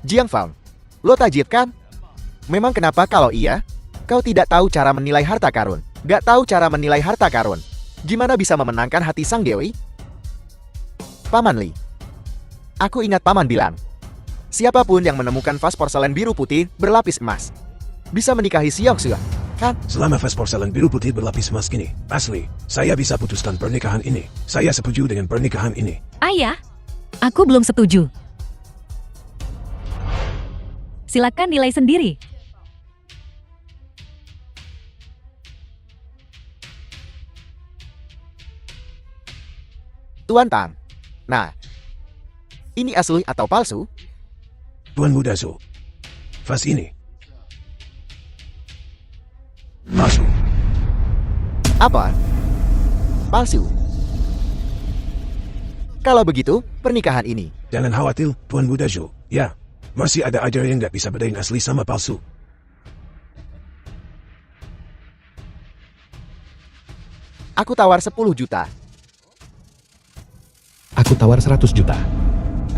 Jiang Fang, lo tajir kan? Memang kenapa kalau iya? Kau tidak tahu cara menilai harta karun. Gak tahu cara menilai harta karun. Gimana bisa memenangkan hati sang dewi? Paman Li. Aku ingat paman bilang, siapapun yang menemukan vas porselen biru putih berlapis emas bisa menikahi Xiao Xue, kan? Selama vas porselen biru putih berlapis emas kini asli, saya bisa putuskan pernikahan ini. Saya setuju dengan pernikahan ini. Ayah, aku belum setuju. Silakan nilai sendiri. Tuan Tang. Nah, ini asli atau palsu? Tuan Muda Zhu, vas ini palsu. Apa? Palsu. Kalau begitu, pernikahan ini. Jangan khawatir, Tuan Muda Zhu. Ya, masih ada aja yang nggak bisa bedain asli sama palsu. Aku tawar 10 juta. Aku tawar 100 juta.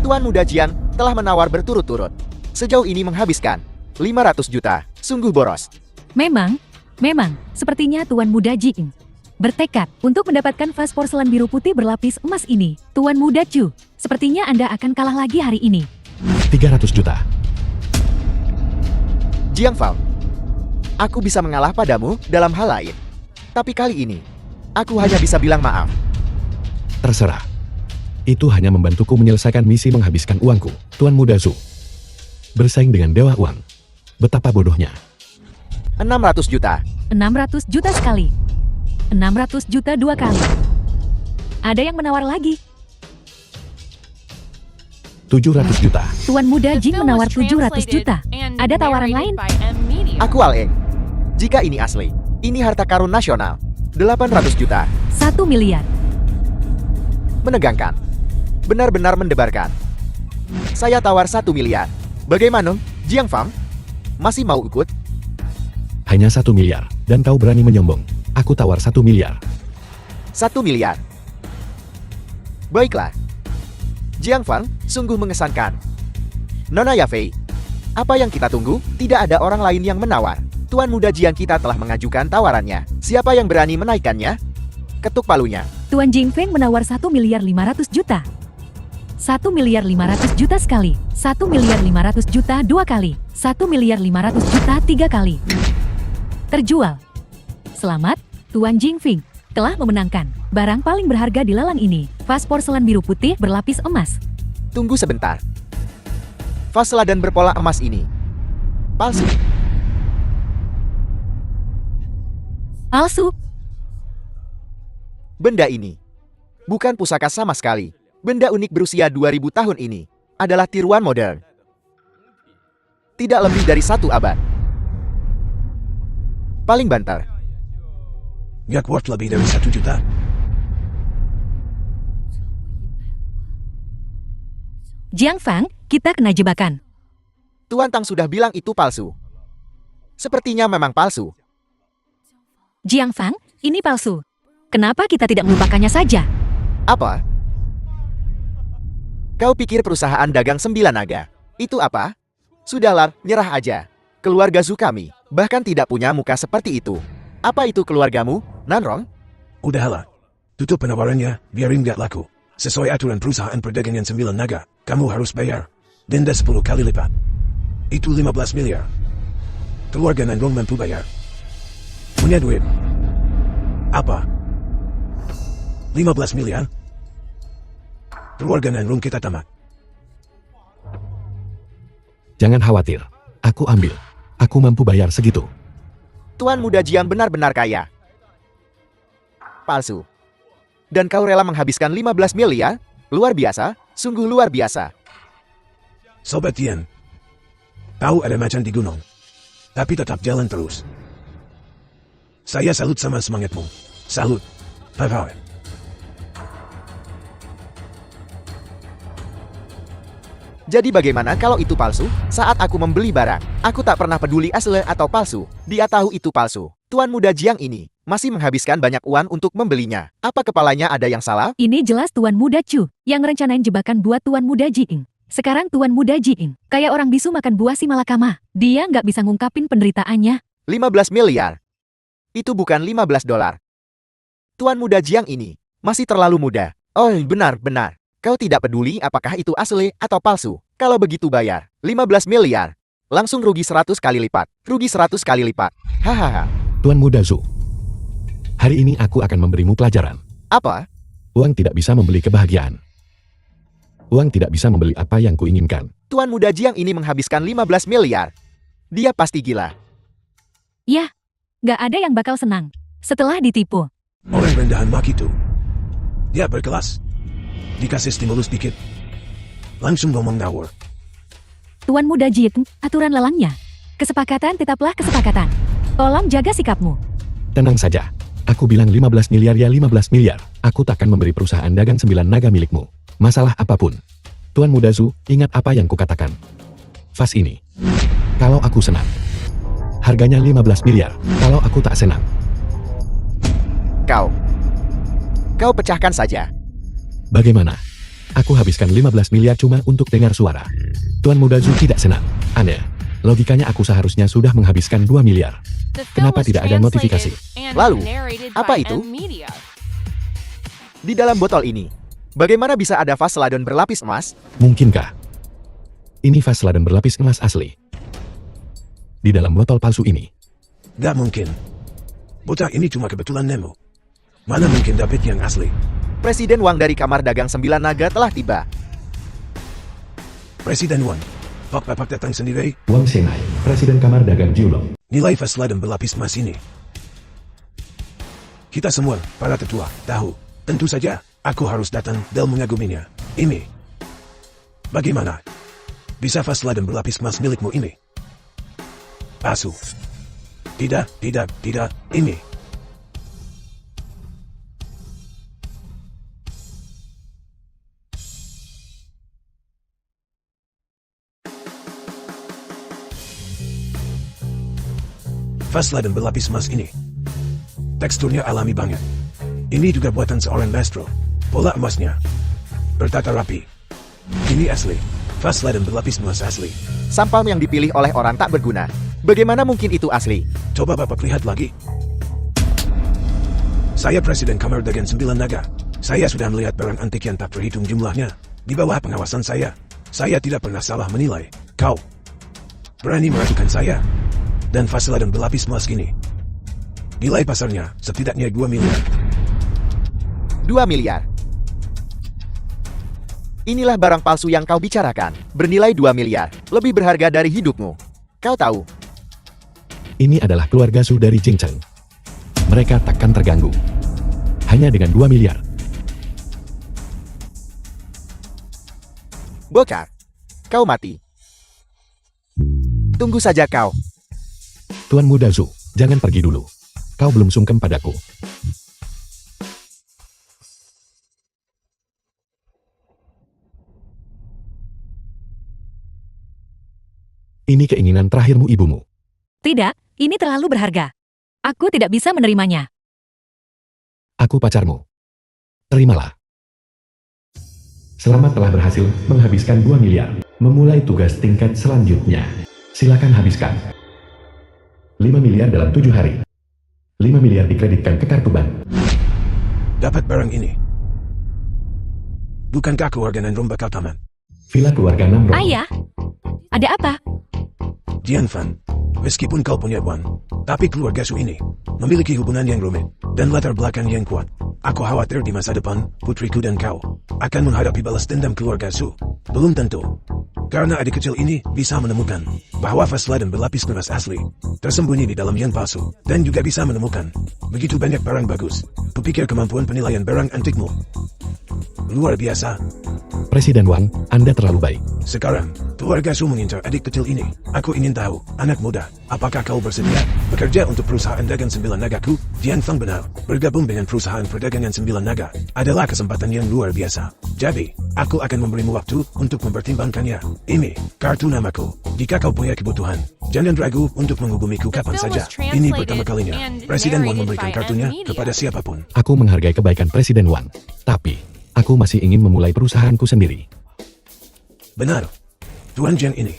Tuan Muda Jiang telah menawar berturut-turut. Sejauh ini menghabiskan 500 juta. Sungguh boros. Memang, sepertinya Tuan Muda Jing bertekad untuk mendapatkan vas porselen biru putih berlapis emas ini. Tuan Muda Chu, sepertinya Anda akan kalah lagi hari ini. 300 juta. Jiang Fang, aku bisa mengalah padamu dalam hal lain. Tapi kali ini, aku hanya bisa bilang maaf. Terserah. Itu hanya membantuku menyelesaikan misi menghabiskan uangku. Tuan Muda Zhu bersaing dengan Dewa Uang. Betapa bodohnya. 600 juta. 600 juta sekali. 600 juta dua kali. Ada yang menawar lagi. 700 juta. Tuan Muda The Jing film menawar was 700 juta. translated and Ada tawaran lain? narrated by M Media. Aku Al Eng. Jika ini asli, ini harta karun nasional. 800 juta. 1 miliar. Menegangkan. Benar-benar mendebarkan. Saya tawar 1 miliar. Bagaimana, Jiang Fang? Masih mau ikut? Hanya 1 miliar, dan kau berani menyombong. Aku tawar 1 miliar. 1 miliar. Baiklah. Jiang Fang, sungguh mengesankan. Nona Yafei, apa yang kita tunggu? Tidak ada orang lain yang menawar. Tuan muda Jiang kita telah mengajukan tawarannya. Siapa yang berani menaikkannya? Ketuk palunya. Tuan Jingfeng menawar 1 miliar 500 juta. 1 miliar 500 juta sekali. 1 miliar 500 juta 2 kali. 1 miliar 500 juta 3 kali. Terjual. Selamat, Tuan Jingfeng telah memenangkan barang paling berharga di lelang ini. Vas porselen biru putih berlapis emas. Tunggu sebentar. Vas seladan berpola emas ini palsu. Palsu. Benda ini bukan pusaka sama sekali. Benda unik berusia 2000 tahun ini adalah tiruan modern. Tidak lebih dari 1 abad. Paling banter. Gak worth lebih dari 1 juta. Jiang Fang, kita kena jebakan. Tuan Tang sudah bilang itu palsu. Sepertinya memang palsu. Jiang Fang, ini palsu. Kenapa kita tidak melupakannya saja? Apa? Kau pikir perusahaan dagang 9 naga itu apa? Sudahlah, nyerah aja. Keluarga Zhu kami bahkan tidak punya muka seperti itu. Apa itu keluargamu, Nanrong? Udahlah. Tutup penawarannya, biarin gak laku. Sesuai aturan perusahaan perdagangan 9 naga, kamu harus bayar denda 10 kali lipat. Itu 15 miliar. Keluarga Nanrong mampu bayar. Punya duit. Apa? 15 miliar? Keluarga Nanrong kita tamat. Jangan khawatir. Aku ambil. Aku mampu bayar segitu. Tuan muda Jiang benar-benar kaya. Palsu. Dan kau rela menghabiskan 15 miliar? Luar biasa, sungguh luar biasa. Sobat Tian. Tahu ada macan di gunung. Tapi tetap jalan terus. Saya salut sama semangatmu. Salut. Bye-bye. Jadi bagaimana kalau itu palsu? Saat aku membeli barang, aku tak pernah peduli asli atau palsu. Dia tahu itu palsu. Tuan muda Jiang ini masih menghabiskan banyak uang untuk membelinya. Apa kepalanya ada yang salah? Ini jelas Tuan Muda Chu yang rencanain jebakan buat Tuan Muda Jiing. Sekarang Tuan Muda Jiing kayak orang bisu makan buah si malakama. Dia nggak bisa ngungkapin penderitaannya. 15 miliar. Itu bukan 15 dolar. Tuan muda Jiang ini masih terlalu muda. Oh, benar-benar. Kau tidak peduli apakah itu asli atau palsu. Kalau begitu bayar 15 miliar. Langsung rugi 100 kali lipat. Rugi 100 kali lipat. Hahaha. Tuan muda Zhu. Hari ini aku akan memberimu pelajaran. Apa? Uang tidak bisa membeli kebahagiaan. Uang tidak bisa membeli apa yang kuinginkan. Tuan muda Jiang ini menghabiskan 15 miliar. Dia pasti gila. Ya, nggak ada yang bakal senang setelah ditipu. Orang rendahan mak itu. Dia berkelas. Dikasih stimulus dikit. Langsung ngomong ngawur. Tuan Muda Jiing, aturan lelangnya. Kesepakatan tetaplah kesepakatan. Tolong jaga sikapmu. Tenang saja. Aku bilang 15 miliar ya 15 miliar. Aku takkan memberi perusahaan dagang 9 naga milikmu. Masalah apapun. Tuan muda Zhu, ingat apa yang kukatakan. Vas ini. Kalau aku senang. Harganya 15 miliar. Kalau aku tak senang. Kau pecahkan saja. Bagaimana? Aku habiskan 15 miliar cuma untuk dengar suara. Tuan muda Zhu tidak senang. Aneh. Logikanya aku seharusnya sudah menghabiskan 2 miliar. The film Kenapa was tidak ada notifikasi? translated and Lalu, narrated apa by itu? M-Media. Di dalam botol ini, bagaimana bisa ada vas seladon berlapis emas? Mungkinkah? Ini vas seladan berlapis emas asli. Di dalam botol palsu ini. Gak mungkin. Bocah ini cuma kebetulan nemu. Mana mungkin David yang asli? Presiden Wang dari Kamar Dagang 9 Naga telah tiba. Presiden Wan. Pak Bapak datang sendiri. Wang Shenai, Presiden Kamar Dagang Jiulong. Nilai vas seladan berlapis emas ini. Kita semua, para tetua, tahu. Tentu saja, aku harus datang dan mengaguminya. Ini. Bagaimana? Bisa vas seladan berlapis emas milikmu ini? Palsu. Tidak. Ini. Fasla dan berlapis emas ini. Teksturnya alami banget. Ini juga buatan seorang maestro. Pola emasnya bertata rapi. Ini asli. Fasla dan berlapis emas asli. Sampam yang dipilih oleh orang tak berguna. Bagaimana mungkin itu asli? Coba Bapak lihat lagi. Saya Presiden Kamar Dagang 9 Naga. Saya sudah melihat barang antik yang tak terhitung jumlahnya. Di bawah pengawasan saya. Saya tidak pernah salah menilai. Kau berani meragukan saya. Dan Fasla dan berlapis emas gini. Nilai pasarnya setidaknya 2 miliar. 2 miliar. Inilah barang palsu yang kau bicarakan. Bernilai 2 miliar. Lebih berharga dari hidupmu. Kau tahu. Ini adalah keluarga Su dari Jingcheng. Mereka takkan terganggu. Hanya dengan 2 miliar. Bokar. Kau mati. Tunggu saja kau. Tuan Muda Su, jangan pergi dulu. Kau belum sungkem padaku. Ini keinginan terakhirmu ibumu. Tidak, ini terlalu berharga. Aku tidak bisa menerimanya. Aku pacarmu. Terimalah. Selamat telah berhasil menghabiskan 2 miliar. Memulai tugas tingkat selanjutnya. Silakan habiskan. 5 miliar dalam 7 hari. 5 miliar dikreditkan ke kartu bank. Dapat barang ini. Bukankah keluarga Nandrom bakal tamat? Villa keluarga Namro. Ayah, ada apa? Jian Fan, meskipun kau punya uang, tapi keluarga Su ini memiliki hubungan yang rumit dan latar belakang yang kuat. Aku khawatir di masa depan, putriku dan kau akan menghadapi balas dendam keluarga Su. Belum tentu. Karena adik kecil ini bisa menemukan bahwa Fasla dan berlapis emas asli tersembunyi di dalam yang palsu dan juga bisa menemukan begitu banyak barang bagus. Kupikir kemampuan penilaian barang antikmu luar biasa. Presiden Wang, Anda terlalu baik. Sekarang, keluarga Su mengincar adik kecil ini. Aku ingin tahu, anak muda, apakah kau bersedia bekerja untuk perusahaan dagang 9 nagaku? Jian Fang benar, bergabung dengan perusahaan perdagangan 9 naga adalah kesempatan yang luar biasa. Jadi, aku akan memberimu waktu untuk mempertimbangkannya. Ini, kartu namaku. Jika kau punya kebutuhan, jangan ragu untuk menghubungiku kapan saja. Ini pertama kalinya, Presiden Wang memberikan kartunya kepada siapapun. Aku menghargai kebaikan Presiden Wang. Tapi, aku masih ingin memulai perusahaanku sendiri. Benar. Tuan Jiang ini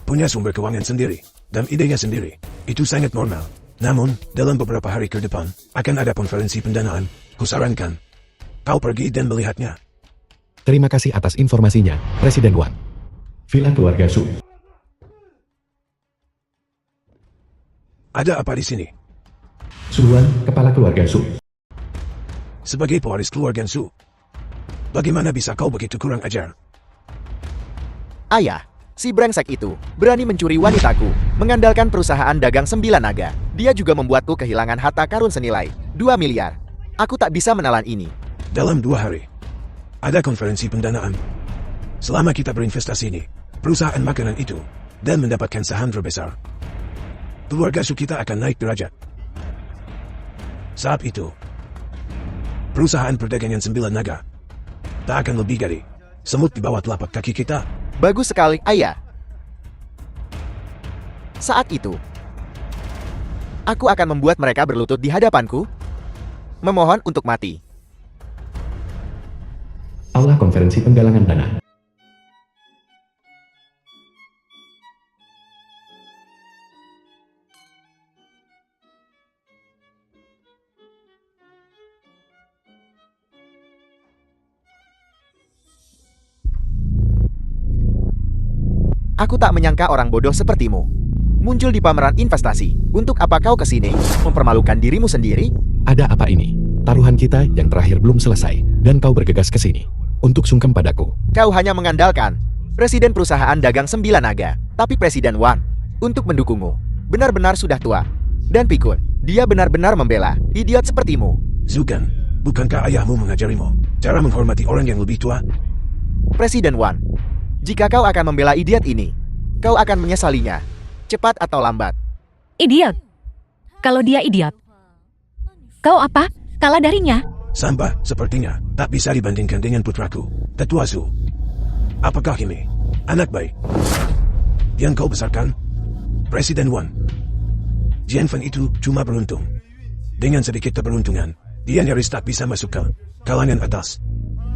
punya sumber keuangan sendiri dan idenya sendiri. Itu sangat normal. Namun, dalam beberapa hari ke depan, akan ada konferensi pendanaan. Kusarankan kau pergi dan melihatnya. Terima kasih atas informasinya, Presiden Wang. Villa keluarga Su. Ada apa di sini? Suruhan kepala keluarga Su. Sebagai pewaris keluarga Su, bagaimana bisa kau begitu kurang ajar? Ayah, si brengsek itu berani mencuri wanitaku, mengandalkan perusahaan dagang 9 naga. Dia juga membuatku kehilangan harta karun senilai 2 miliar. Aku tak bisa menelan ini. Dalam 2 hari, ada konferensi pendanaan. Selama kita berinvestasi di perusahaan makanan itu dan mendapatkan saham terbesar, keluarga Su kita akan naik derajat. Saat itu, perusahaan perdagangan 9 naga tak akan lebih dari semut di bawah telapak kaki kita. Bagus sekali, Ayah. Saat itu, aku akan membuat mereka berlutut di hadapanku, memohon untuk mati. Aula konferensi penggalangan dana. Aku tak menyangka orang bodoh sepertimu muncul di pameran investasi. Untuk apa kau kesini? Mempermalukan dirimu sendiri? Ada apa ini? Taruhan kita yang terakhir belum selesai, dan kau bergegas ke sini untuk sungkem padaku. Kau hanya mengandalkan Presiden perusahaan dagang 9 naga, tapi Presiden Wang untuk mendukungmu benar-benar sudah tua dan pikun. Dia benar-benar membela idiot sepertimu. Zugan, bukankah ayahmu mengajarimu cara menghormati orang yang lebih tua? Presiden Wang, jika kau akan membela idiot ini, kau akan menyesalinya, cepat atau lambat. Idiot. Kalau dia idiot, kau apa? Kalah darinya? Sampah, sepertinya tak bisa dibandingkan dengan putraku, Tetua Su. Apakah ini anak baik yang kau besarkan, Presiden Wang? Jianfeng itu cuma beruntung. Dengan sedikit keberuntungan, dia nyaris tak bisa masuk ke kalangan atas.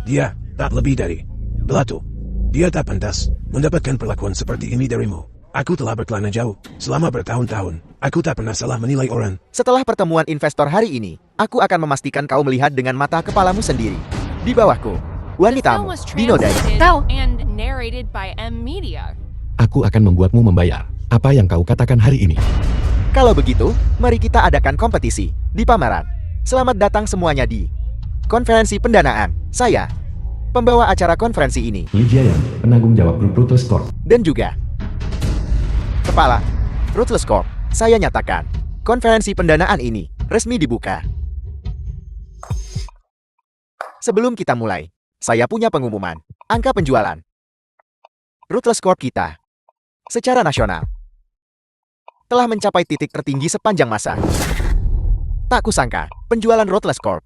Dia tak lebih dari belato. Dia tak pantas mendapatkan perlakuan seperti ini darimu. Aku telah berkelana jauh selama bertahun-tahun. Aku tak pernah salah menilai orang. Setelah pertemuan investor hari ini, aku akan memastikan kau melihat dengan mata kepalamu sendiri. Di bawahku, The film wanitamu, was Dinodai. translated Kau. and narrated by M Media. Aku akan membuatmu membayar apa yang kau katakan hari ini. Kalau begitu, mari kita adakan kompetisi di pameran. Selamat datang semuanya di konferensi pendanaan. Saya, pembawa acara konferensi ini, Li Jiayang, penanggung jawab grup Ruthless Corp. dan juga Kepala Ruthless Corp. Saya nyatakan, konferensi pendanaan ini resmi dibuka. Sebelum kita mulai, saya punya pengumuman. Angka penjualan Ruthless Corp kita secara nasional telah mencapai titik tertinggi sepanjang masa. Tak kusangka, penjualan Ruthless Corp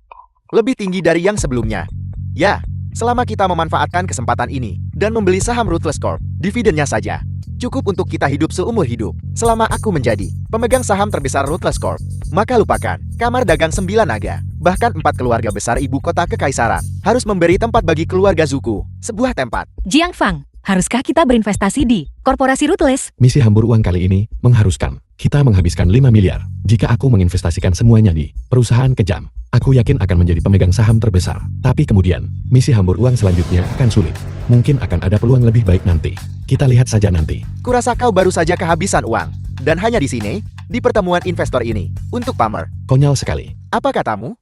lebih tinggi dari yang sebelumnya. Ya, selama kita memanfaatkan kesempatan ini dan membeli saham Ruthless Corp, dividennya saja cukup untuk kita hidup seumur hidup. Selama aku menjadi pemegang saham terbesar Ruthless Corp, maka lupakan Kamar Dagang 9 Naga. Bahkan 4 keluarga besar ibu kota kekaisaran harus memberi tempat bagi keluarga Zuko, sebuah tempat. Jiang Fang, haruskah kita berinvestasi di korporasi Ruthless? Misi hambur uang kali ini mengharuskan kita menghabiskan 5 miliar. Jika aku menginvestasikan semuanya di perusahaan kejam, aku yakin akan menjadi pemegang saham terbesar. Tapi kemudian, misi hambur uang selanjutnya akan sulit. Mungkin akan ada peluang lebih baik nanti. Kita lihat saja nanti. Kurasa kau baru saja kehabisan uang. Dan hanya di sini, di pertemuan investor ini, untuk pamer. Konyol sekali. Apa katamu?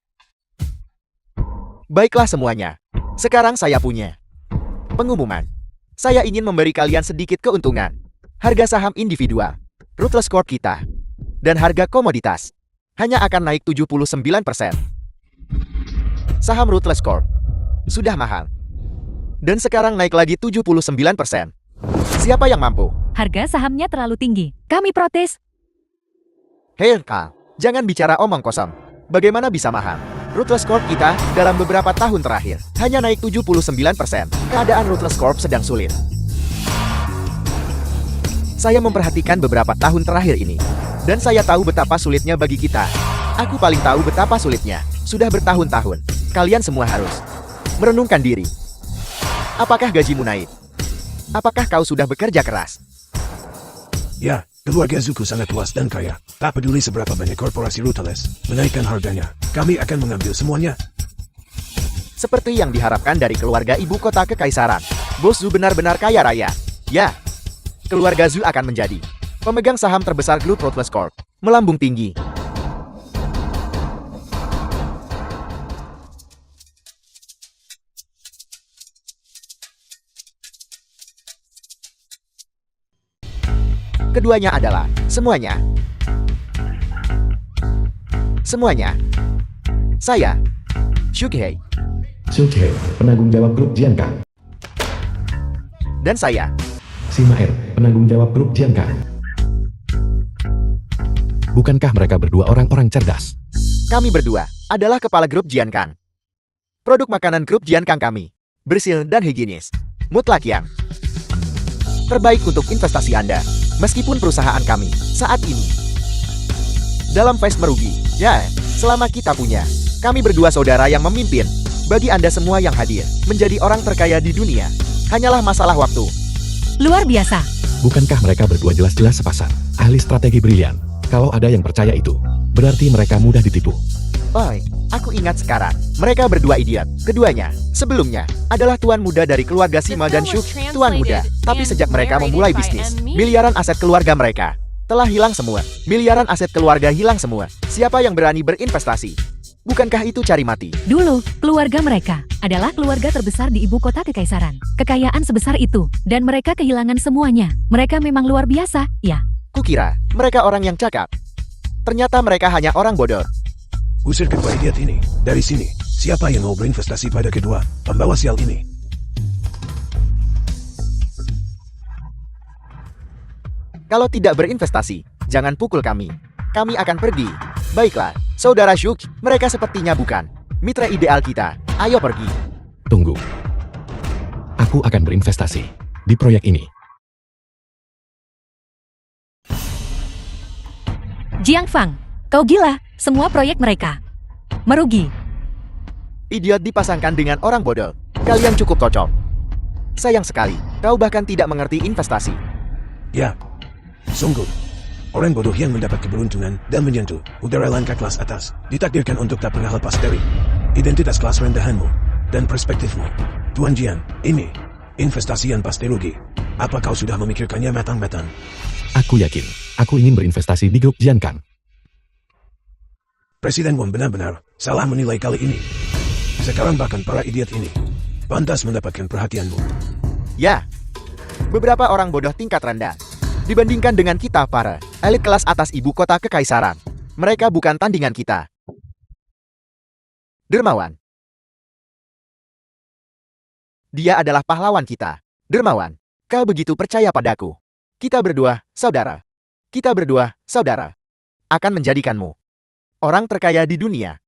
Baiklah semuanya. Sekarang saya punya pengumuman. Saya ingin memberi kalian sedikit keuntungan. Harga saham individual Ruthless Corp kita dan harga komoditas hanya akan naik 79%. Saham Ruthless Corp sudah mahal. Dan sekarang naik lagi 79%. Siapa yang mampu? Harga sahamnya terlalu tinggi. Kami protes. Hei Kang, jangan bicara omong kosong. Bagaimana bisa mahal? Ruthless Corp kita dalam beberapa tahun terakhir hanya naik 79%. Keadaan Ruthless Corp sedang sulit. Saya memperhatikan beberapa tahun terakhir ini, dan saya tahu betapa sulitnya bagi kita. Aku paling tahu betapa sulitnya. Sudah bertahun-tahun, kalian semua harus merenungkan diri. Apakah gajimu naik? Apakah kau sudah bekerja keras? Ya, keluarga Zuko sangat luas dan kaya. Tak peduli seberapa banyak korporasi Ruthless menaikkan harganya, kami akan mengambil semuanya. Seperti yang diharapkan dari keluarga ibu kota kekaisaran, Bos Zu benar-benar kaya raya. Ya, keluarga Zu akan menjadi pemegang saham terbesar grup Ruthless Corp. Melambung tinggi. Keduanya adalah semuanya. Semuanya. Saya, Shukhei. Silche, penanggung jawab grup Jiankang. Dan saya, Simaer, penanggung jawab grup Jiankang. Bukankah mereka berdua orang-orang cerdas? kami berdua adalah kepala grup Jiankang. Produk makanan grup Jiankang kami bersih dan higienis. Mutlak yang terbaik untuk investasi Anda. Meskipun perusahaan kami saat ini dalam phase merugi, ya, selama kita punya, kami berdua saudara yang memimpin. Bagi Anda semua yang hadir, menjadi orang terkaya di dunia hanyalah masalah waktu. Luar biasa. Bukankah mereka berdua jelas-jelas sepasang? Ahli strategi brilian. Kalau ada yang percaya itu, berarti mereka mudah ditipu. Oi, aku ingat sekarang, mereka berdua idiot. Keduanya, sebelumnya, adalah tuan muda dari keluarga Sima dan Shuk, tuan muda. Tapi sejak mereka memulai bisnis, miliaran aset keluarga mereka telah hilang semua. Miliaran aset keluarga hilang semua. Siapa yang berani berinvestasi? Bukankah itu cari mati? Dulu, keluarga mereka adalah keluarga terbesar di ibu kota kekaisaran. Kekayaan sebesar itu, dan mereka kehilangan semuanya. Mereka memang luar biasa, ya. Kukira, mereka orang yang cakap. Ternyata mereka hanya orang bodoh. Usir kedua idiot ini dari sini. Siapa yang mau berinvestasi pada kedua pembawa sial ini? Kalau tidak berinvestasi, jangan pukul kami. Kami akan pergi. Baiklah, saudara Shuk, mereka sepertinya bukan mitra ideal kita. Ayo pergi. Tunggu. Aku akan berinvestasi di proyek ini. Jiang Fang, kau gila, semua proyek mereka merugi. Idiot dipasangkan dengan orang bodoh. Kalian cukup cocok. Sayang sekali, kau bahkan tidak mengerti investasi. Ya, sungguh. Orang bodoh yang mendapat keberuntungan dan menyentuh udara langkah kelas atas ditakdirkan untuk tak pernah lepas dari identitas kelas rendahanmu dan perspektifmu. Tuan Jian, ini investasi yang pasti rugi. Apa kau sudah memikirkannya matang-matang? Aku yakin, aku ingin berinvestasi di grup Jian Kang. Presiden Wang benar-benar salah menilai kali ini. Sekarang bahkan para idiot ini pantas mendapatkan perhatianmu. Ya, beberapa orang bodoh tingkat rendah dibandingkan dengan kita para elit kelas atas ibu kota kekaisaran. Mereka bukan tandingan kita. Dermawan. Dia adalah pahlawan kita. Dermawan, kau begitu percaya padaku. Kita berdua, saudara. Kita berdua, saudara. Akan menjadikanmu orang terkaya di dunia.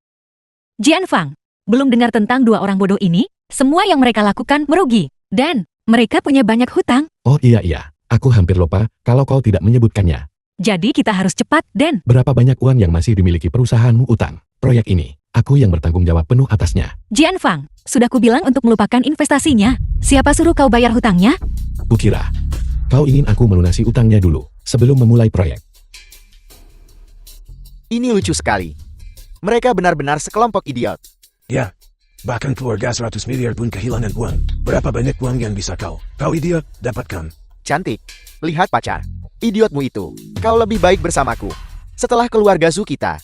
Jian Fang, belum dengar tentang dua orang bodoh ini? Semua yang mereka lakukan merugi. Dan mereka punya banyak hutang. Oh iya, aku hampir lupa kalau kau tidak menyebutkannya. Jadi kita harus cepat, Dan. Berapa banyak uang yang masih dimiliki perusahaanmu utang? Proyek ini, aku yang bertanggung jawab penuh atasnya. Jian Fang, sudah kubilang untuk melupakan investasinya. Siapa suruh kau bayar hutangnya? Kukira, kau ingin aku melunasi utangnya dulu, sebelum memulai proyek. Ini lucu sekali. Mereka benar-benar sekelompok idiot. Ya, bahkan keluarga 100 miliar pun kehilangan uang. Berapa banyak uang yang bisa kau idiot, dapatkan? Cantik. Lihat pacar. Idiotmu itu. Kau lebih baik bersamaku. Setelah keluarga Zhu kita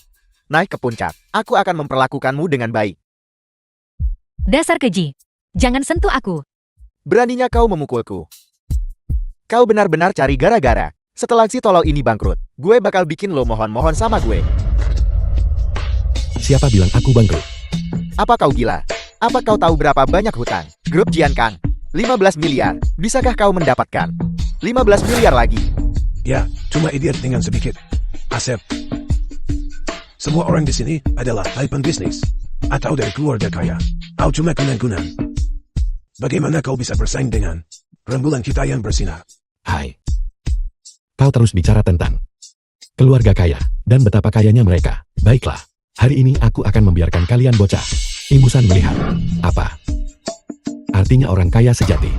naik ke puncak, aku akan memperlakukanmu dengan baik. Dasar keji. Jangan sentuh aku. Beraninya kau memukulku. Kau benar-benar cari gara-gara. Setelah si tolol ini bangkrut, gue bakal bikin lo mohon-mohon sama gue. Siapa bilang aku bangkrut? Apa kau gila? Apa kau tahu berapa banyak hutang grup Jian Kang? 15 miliar. Bisakah kau mendapatkan 15 miliar lagi? Ya, cuma idiot dengan sedikit aset. Semua orang di sini adalah type bisnis atau dari keluarga kaya. Kau cuma kunang-kunang. Bagaimana kau bisa bersaing dengan rembulan kita yang bersinar? Hai. Kau terus bicara tentang keluarga kaya dan betapa kayanya mereka. Baiklah, hari ini aku akan membiarkan kalian bocah imbusan melihat apa artinya orang kaya sejati.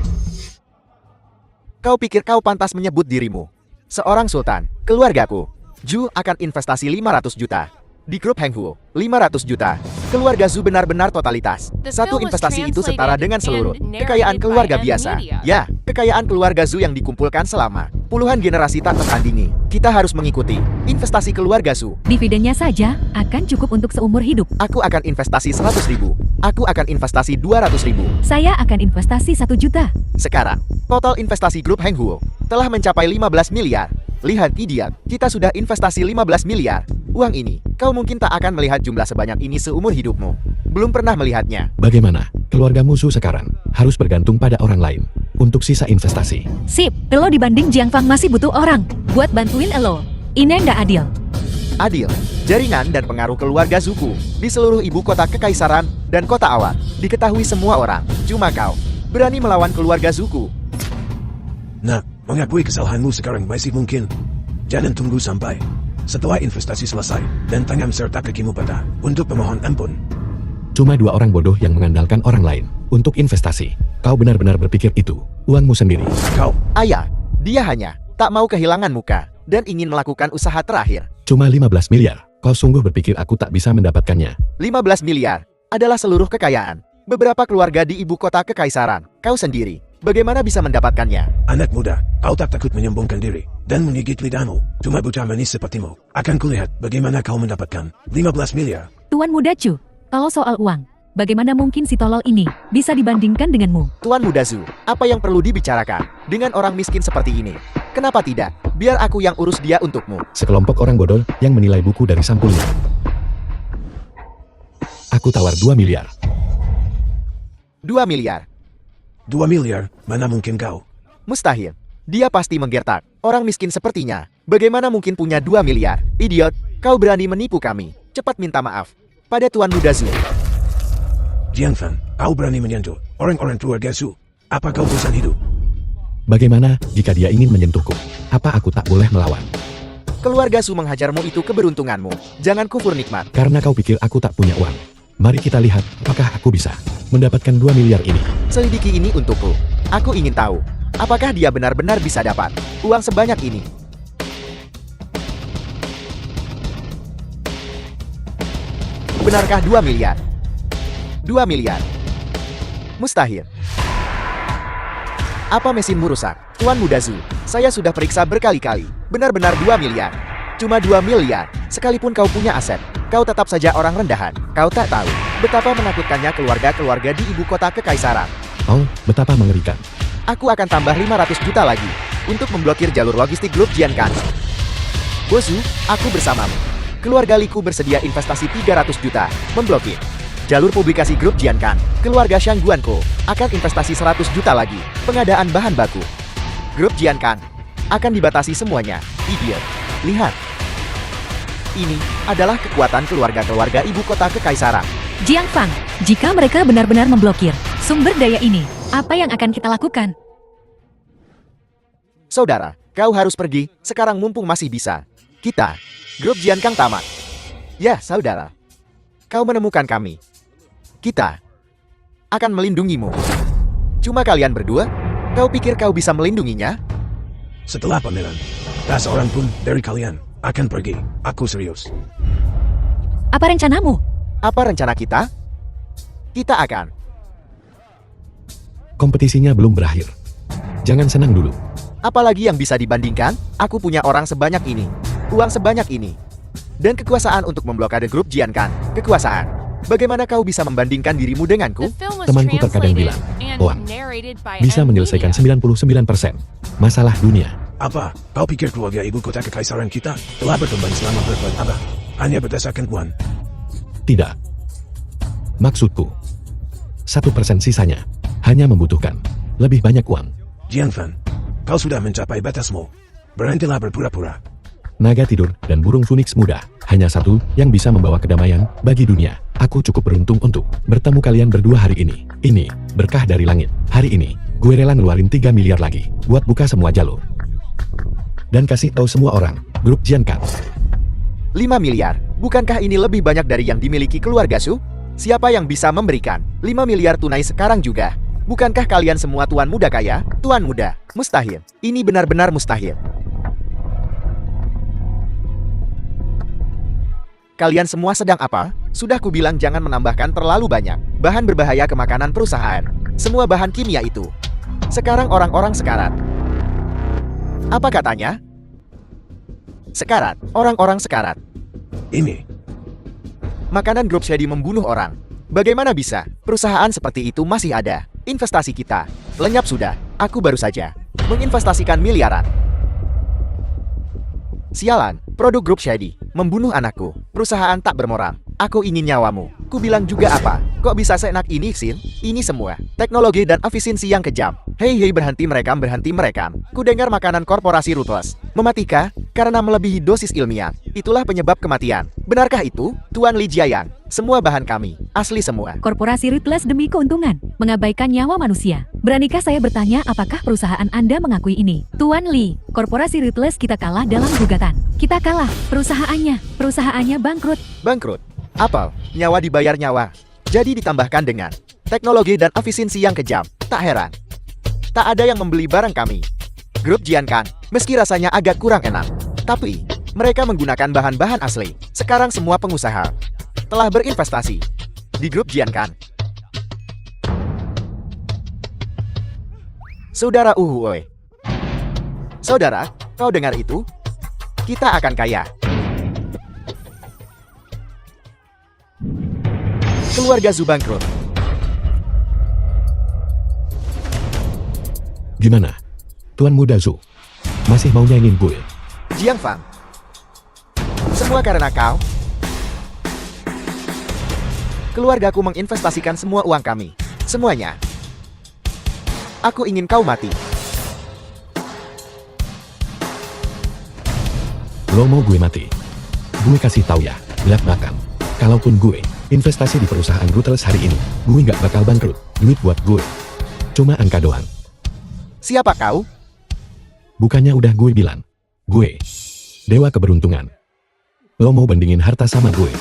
Kau pikir kau pantas menyebut dirimu seorang sultan? Keluargaku, Zhu akan investasi 500 juta. Di grup Henghu, 500 juta. Keluarga Zhu benar-benar totalitas. Satu investasi itu setara dengan seluruh kekayaan keluarga biasa. Ya, kekayaan keluarga Zhu yang dikumpulkan selama puluhan generasi tak tertandingi. Kita harus mengikuti investasi keluarga Zhu. Dividennya saja akan cukup untuk seumur hidup. Aku akan investasi 100 ribu. Aku akan investasi 200 ribu. Saya akan investasi 1 juta. Sekarang, total investasi grup Henghu telah mencapai 15 miliar. Lihat idiot, kita sudah investasi 15 miliar. Uang ini, kau mungkin tak akan melihat jumlah sebanyak ini seumur hidupmu. Belum pernah melihatnya. Bagaimana? Keluarga musuh sekarang harus bergantung pada orang lain untuk sisa investasi. Sip, elo dibanding Jiang Fang masih butuh orang buat bantuin elo. Ini nggak adil. Adil, jaringan dan pengaruh keluarga Zuku di seluruh ibu kota kekaisaran dan kota awal diketahui semua orang. Cuma kau berani melawan keluarga Zuku. Nah, mengakui kesalahanmu sekarang masih mungkin. Jangan tunggu sampai setelah investasi selesai dan tangan serta kakimu patah untuk memohon ampun. Cuma dua orang bodoh yang mengandalkan orang lain untuk investasi. Kau benar-benar berpikir itu uangmu sendiri. Kau, Ayah, dia hanya tak mau kehilangan muka dan ingin melakukan usaha terakhir. Cuma 15 miliar. Kau sungguh berpikir aku tak bisa mendapatkannya? 15 miliar adalah seluruh kekayaan beberapa keluarga di ibu kota kekaisaran. Kau sendiri, bagaimana bisa mendapatkannya? anak muda, kau tak takut menyombongkan diri dan menggigit lidahmu. Cuma bocah manis sepertimu. Akan kulihat bagaimana kau mendapatkan 15 miliar. Tuan Muda Chu, kalau soal uang, bagaimana mungkin si tolol ini bisa dibandingkan denganmu? Tuan Muda Zhu, apa yang perlu dibicarakan dengan orang miskin seperti ini? Kenapa tidak? Biar aku yang urus dia untukmu. Sekelompok orang bodoh yang menilai buku dari sampulnya. Aku tawar 2 miliar. 2 miliar. 2 miliar, mana mungkin kau? Mustahil. Dia pasti menggertak. Orang miskin sepertinya, bagaimana mungkin punya 2 miliar? Idiot, kau berani menipu kami. Cepat minta maaf pada Tuan Muda Zhu. Jiang Fan, kau berani menyentuh orang-orang keluarga Zhu. Apa kau bosan hidup? Bagaimana jika dia ingin menyentuhku? Apa aku tak boleh melawan? Keluarga Su menghajarmu itu keberuntunganmu. Jangan kufur nikmat. Karena kau pikir aku tak punya uang. Mari kita lihat, apakah aku bisa mendapatkan 2 miliar ini. Selidiki ini untukku. Aku ingin tahu, apakah dia benar-benar bisa dapat uang sebanyak ini. Benarkah 2 miliar? 2 miliar. Mustahil. Apa mesinmu rusak? Tuan Muda Zu, saya sudah periksa berkali-kali. Benar-benar 2 miliar. Cuma 2 miliar. Sekalipun kau punya aset, kau tetap saja orang rendahan. Kau tak tahu betapa menakutkannya keluarga-keluarga di ibu kota kekaisaran. Oh, betapa mengerikan. Aku akan tambah 500 juta lagi untuk memblokir jalur logistik grup Jiankan. Bosu, aku bersamamu. Keluarga Liku bersedia investasi 300 juta memblokir jalur publikasi grup Jiankan. Keluarga Shangguanko akan investasi 100 juta lagi pengadaan bahan baku. Grup Jiankan akan dibatasi semuanya. Idiot. Lihat. Ini adalah kekuatan keluarga-keluarga ibu kota kekaisaran. Jiang Fang, jika mereka benar-benar memblokir sumber daya ini, apa yang akan kita lakukan? Saudara, kau harus pergi sekarang mumpung masih bisa. Kita, grup Jiankang tamat. Ya, saudara. Kau menemukan kami. Kita akan melindungimu. Cuma kalian berdua? Kau pikir kau bisa melindunginya? Setelah pameran, tak seorang pun dari kalian akan pergi. Aku serius. Apa rencanamu? Apa rencana kita? Kita akan. Kompetisinya belum berakhir. Jangan senang dulu. Apalagi yang bisa dibandingkan? Aku punya orang sebanyak ini. Uang sebanyak ini. Dan kekuasaan untuk memblokade grup Jiankan. Kekuasaan. Bagaimana kau bisa membandingkan dirimu denganku? The film was Temanku terkadang translated bilang, and "Wah, narrated by Bisa M menyelesaikan Media. 99% masalah dunia. Apa? Kau pikir keluarga ibu kota kekaisaran kita telah berkembang selama berabad-abad hanya berdasarkan uang? Tidak. Maksudku, 1% sisanya hanya membutuhkan lebih banyak uang. Jiang Fan, kau sudah mencapai batasmu. Berhentilah berpura-pura. Naga tidur dan burung phoenix muda, hanya satu yang bisa membawa kedamaian bagi dunia. Aku cukup beruntung untuk bertemu kalian berdua hari ini. Ini berkah dari langit. Hari ini, gue rela ngeluarin 3 miliar lagi buat buka semua jalur. Dan kasih tahu semua orang, grup Jiankan. 5 miliar. Bukankah ini lebih banyak dari yang dimiliki keluarga Su? Siapa yang bisa memberikan 5 miliar tunai sekarang juga? Bukankah kalian semua tuan muda kaya? Tuan muda, mustahil. Ini benar-benar mustahil. Kalian semua sedang apa? Sudah kubilang jangan menambahkan terlalu banyak bahan berbahaya ke makanan perusahaan. Semua bahan kimia itu. Sekarang orang-orang sekarat. Apa katanya? Sekarat. Orang-orang sekarat. Ini, Makanan grup Shady membunuh orang. Bagaimana bisa? Perusahaan seperti itu masih ada. Investasi kita lenyap sudah. Aku baru saja menginvestasikan miliaran. Sialan, produk grup Shady membunuh anakku. Perusahaan tak bermoral. Aku ingin nyawamu. Ku bilang juga apa? Kok bisa seenak ini, Sin? Ini semua teknologi dan efisiensi yang kejam. Hei, berhenti merekam. Ku dengar makanan korporasi Ruthless mematikan karena melebihi dosis ilmiah. Itulah penyebab kematian. Benarkah itu, Tuan Li Jiayang? Semua bahan kami asli semua. Korporasi Ruthless demi keuntungan, mengabaikan nyawa manusia. Beranikah saya bertanya apakah perusahaan Anda mengakui ini? Tuan Li, korporasi Ruthless kita kalah dalam gugatan. Kita kalah, perusahaannya bangkrut. Bangkrut. Apel, nyawa dibayar nyawa. Jadi ditambahkan dengan teknologi dan efisiensi yang kejam. Tak heran. Tak ada yang membeli barang kami. Grup Jiankan, meski rasanya agak kurang enak, tapi mereka menggunakan bahan-bahan asli. Sekarang semua pengusaha telah berinvestasi di grup Jiankan. Saudara Uhuoi. Saudara, kau dengar itu? Kita akan kaya. Keluarga Zu bangkrut. Gimana? Tuan Muda Zu, masih mau nyanyiin gue? Jiang Fang. Semua karena kau. Keluargaku menginvestasikan semua uang kami. Semuanya. Aku ingin kau mati. Lo mau gue mati? Gue kasih tahu ya, belak-belakan. Kalaupun gue investasi di perusahaan Ruthless hari ini, gue nggak bakal bangkrut. Duit buat gue cuma angka doang. Siapa kau? Bukannya udah gue bilang, gue Dewa keberuntungan. Lo mau bandingin harta sama gue?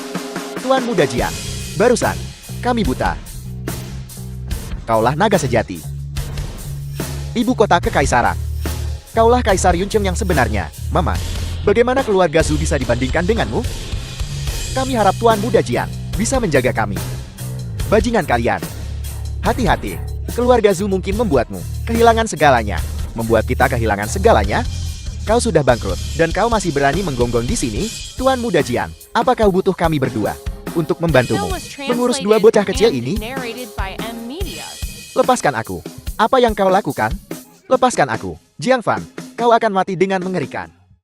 Tuan Muda Jiang, barusan kami buta. Kaulah naga sejati. Ibu kota kekaisaran. Kaulah Kaisar Yuncheng yang sebenarnya. Mama, bagaimana keluarga Zhu bisa dibandingkan denganmu? Kami harap Tuan Muda Jiang bisa menjaga kami. Bajingan kalian. Hati-hati, keluarga Zhu mungkin membuatmu kehilangan segalanya. Membuat kita kehilangan segalanya? Kau sudah bangkrut, dan kau masih berani menggonggong di sini? Tuan Muda Jiang, apa kau butuh kami berdua untuk membantumu mengurus dua bocah kecil ini? Narrated by M Media. Lepaskan aku. Apa yang kau lakukan? Lepaskan aku. Jiang Fan, kau akan mati dengan mengerikan.